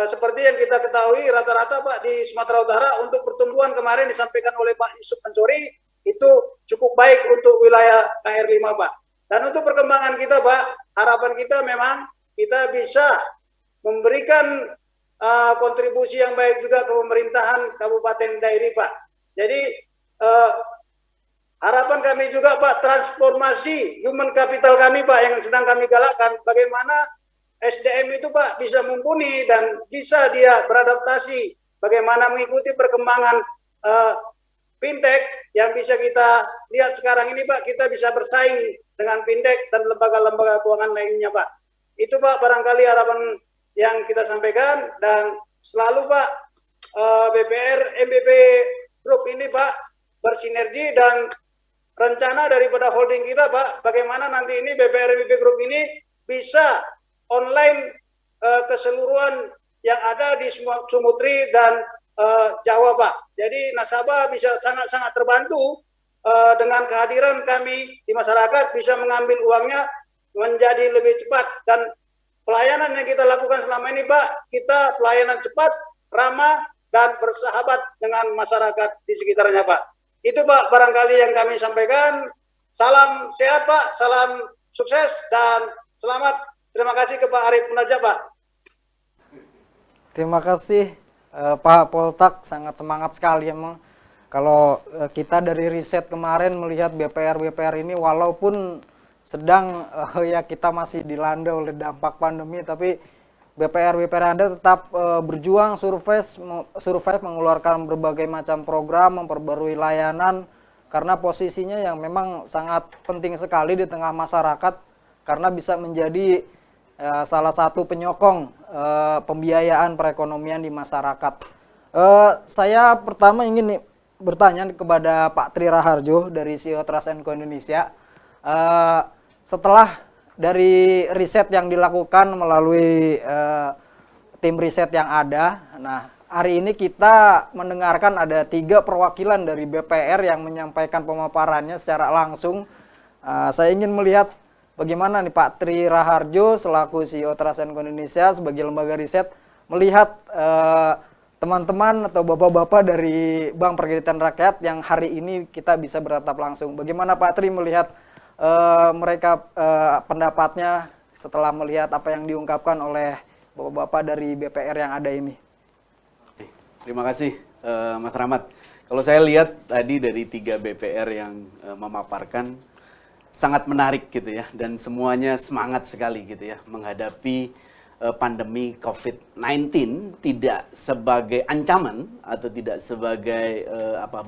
Seperti yang kita ketahui rata-rata Pak di Sumatera Utara untuk pertumbuhan kemarin disampaikan oleh Pak Yusuf Ansori itu cukup baik untuk wilayah KR5 Pak. Dan untuk perkembangan kita Pak, harapan kita memang kita bisa memberikan kontribusi yang baik juga ke pemerintahan Kabupaten Dairi Pak. Jadi harapan kami juga Pak, transformasi human capital kami Pak yang sedang kami galakkan, bagaimana SDM itu Pak bisa mumpuni dan bisa dia beradaptasi, bagaimana mengikuti perkembangan fintech yang bisa kita lihat sekarang ini Pak, kita bisa bersaing dengan fintech dan lembaga-lembaga keuangan lainnya Pak. Itu Pak barangkali harapan yang kita sampaikan, dan selalu Pak BPR MBP Group ini Pak bersinergi, dan rencana daripada holding kita Pak, bagaimana nanti ini BPR MBP Group ini bisa online keseluruhan yang ada di Sumutri dan Jawa Pak. Jadi nasabah bisa sangat-sangat terbantu dengan kehadiran kami di masyarakat, bisa mengambil uangnya menjadi lebih cepat, dan pelayanan yang kita lakukan selama ini Pak, kita pelayanan cepat, ramah, dan bersahabat dengan masyarakat di sekitarnya Pak. Itu Pak barangkali yang kami sampaikan. Salam sehat Pak, salam sukses, dan selamat. Terima kasih ke Pak Arif Munajab Pak. Terima kasih Pak Poltak, sangat semangat sekali emang. Kalau kita dari riset kemarin melihat BPR ini walaupun sedang ya kita masih dilanda oleh dampak pandemi, tapi BPR Anda tetap berjuang survive mengeluarkan berbagai macam program, memperbarui layanan, karena posisinya yang memang sangat penting sekali di tengah masyarakat karena bisa menjadi salah satu penyokong pembiayaan perekonomian di masyarakat. Saya pertama ingin bertanya kepada Pak Tri Raharjo dari CEO Trust & Co Indonesia. Setelah dari riset yang dilakukan melalui tim riset yang ada, nah hari ini kita mendengarkan ada 3 perwakilan dari BPR yang menyampaikan pemaparannya secara langsung. Saya ingin melihat bagaimana nih Pak Tri Raharjo selaku CEO Trust & Co Indonesia sebagai lembaga riset melihat teman-teman atau bapak-bapak dari Bank Perkreditan Rakyat yang hari ini kita bisa bertatap langsung. Bagaimana Pak Tri melihat mereka pendapatnya setelah melihat apa yang diungkapkan oleh bapak-bapak dari BPR yang ada ini? Terima kasih Mas Rahmat. Kalau saya lihat tadi dari 3 BPR yang memaparkan sangat menarik gitu ya, dan semuanya semangat sekali gitu ya menghadapi pandemi COVID-19 tidak sebagai ancaman atau tidak sebagai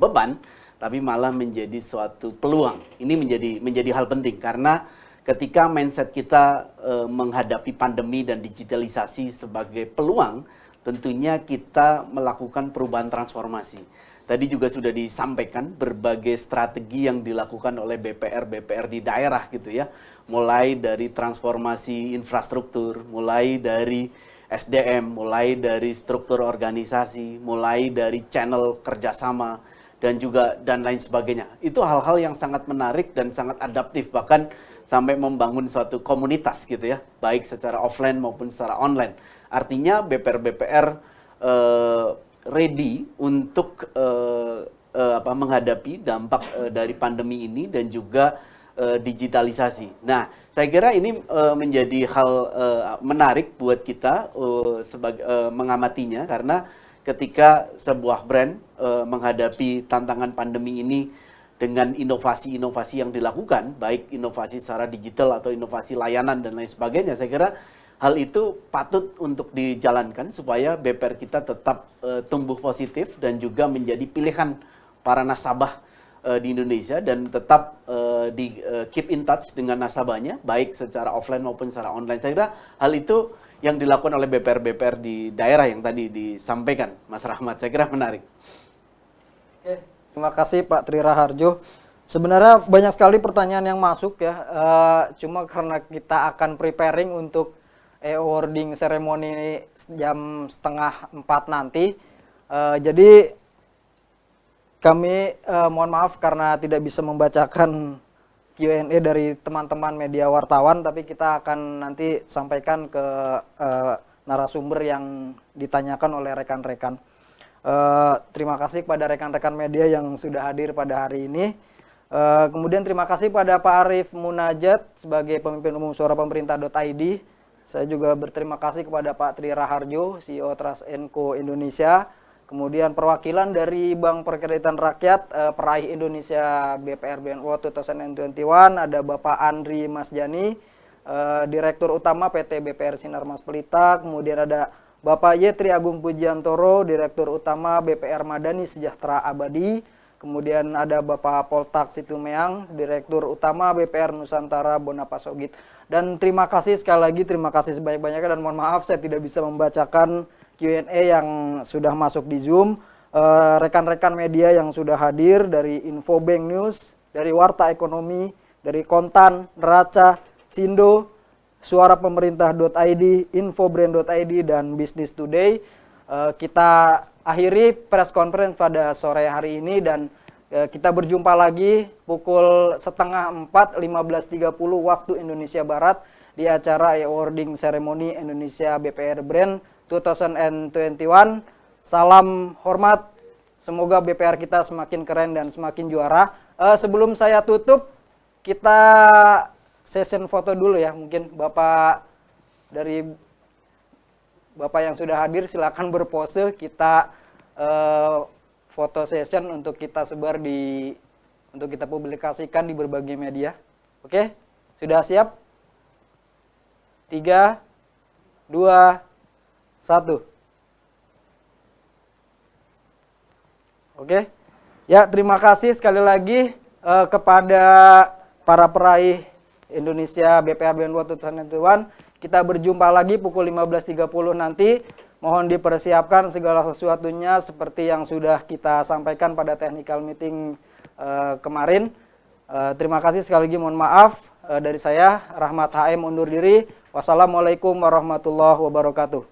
beban, tapi malah menjadi suatu peluang. Ini menjadi hal penting karena ketika mindset kita menghadapi pandemi dan digitalisasi sebagai peluang, tentunya kita melakukan perubahan transformasi. Tadi juga sudah disampaikan berbagai strategi yang dilakukan oleh BPR di daerah gitu ya. Mulai dari transformasi infrastruktur, mulai dari SDM, mulai dari struktur organisasi, mulai dari channel kerjasama, dan lain sebagainya. Itu hal-hal yang sangat menarik dan sangat adaptif, bahkan sampai membangun suatu komunitas gitu ya, baik secara offline maupun secara online. Artinya BPR ready untuk menghadapi dampak dari pandemi ini dan juga digitalisasi. Nah, saya kira ini menjadi hal menarik buat kita mengamatinya karena ketika sebuah brand menghadapi tantangan pandemi ini dengan inovasi-inovasi yang dilakukan, baik inovasi secara digital atau inovasi layanan dan lain sebagainya, saya kira hal itu patut untuk dijalankan supaya BPR kita tetap tumbuh positif dan juga menjadi pilihan para nasabah di Indonesia dan tetap keep in touch dengan nasabahnya, baik secara offline maupun secara online. Saya kira hal itu yang dilakukan oleh BPR di daerah yang tadi disampaikan Mas Rahmat, saya kira menarik. Oke, terima kasih Pak Tri Raharjo. Sebenarnya banyak sekali pertanyaan yang masuk ya, cuma karena kita akan preparing untuk awarding ceremony jam 3:30 nanti, jadi kami mohon maaf karena tidak bisa membacakan Q&A dari teman-teman media wartawan, tapi kita akan nanti sampaikan ke narasumber yang ditanyakan oleh rekan-rekan. Terima kasih kepada rekan-rekan media yang sudah hadir pada hari ini. Kemudian terima kasih pada Pak Arief Munajat sebagai pemimpin umum Suara Pemerintah.id. Saya juga berterima kasih kepada Pak Tri Raharjo, CEO Trust & Co Indonesia. Kemudian perwakilan dari Bank Perkreditan Rakyat peraih Indonesia BPR BNO 2021 ada Bapak Andri Masjani, Direktur Utama PT BPR Sinar Mas Pelita. Kemudian ada Bapak Yetri Agung Pujiantoro, Direktur Utama BPR Madani Sejahtera Abadi. Kemudian ada Bapak Poltak Situmeang, Direktur Utama BPR Nusantara Bonapasogit. Dan terima kasih sekali lagi, terima kasih sebanyak-banyaknya dan mohon maaf saya tidak bisa membacakan Q&A yang sudah masuk di Zoom. Rekan-rekan media yang sudah hadir dari Infobank News, dari Warta Ekonomi, dari Kontan, Neraca, Sindo, Suara Pemerintah.id, Infobrand.id, dan Business Today. Kita akhiri press conference pada sore hari ini dan kita berjumpa lagi pukul 3:30 15.30 waktu Indonesia Barat di acara awarding ceremony Indonesia BPR Brand 2021. Salam hormat, semoga BPR kita semakin keren dan semakin juara. Sebelum saya tutup, kita session foto dulu ya. Mungkin Bapak yang sudah hadir silakan berpose. Kita foto session untuk kita sebar untuk kita publikasikan di berbagai media. Oke, sudah siap? 3, 2, 1. Oke. Ya, terima kasih sekali lagi kepada para peraih Indonesia BPR Band 2021. Kita berjumpa lagi pukul 15.30 nanti. Mohon dipersiapkan segala sesuatunya seperti yang sudah kita sampaikan pada technical meeting kemarin. Terima kasih sekali lagi, mohon maaf. Dari saya, Rahmat HM undur diri. Wassalamualaikum warahmatullahi wabarakatuh.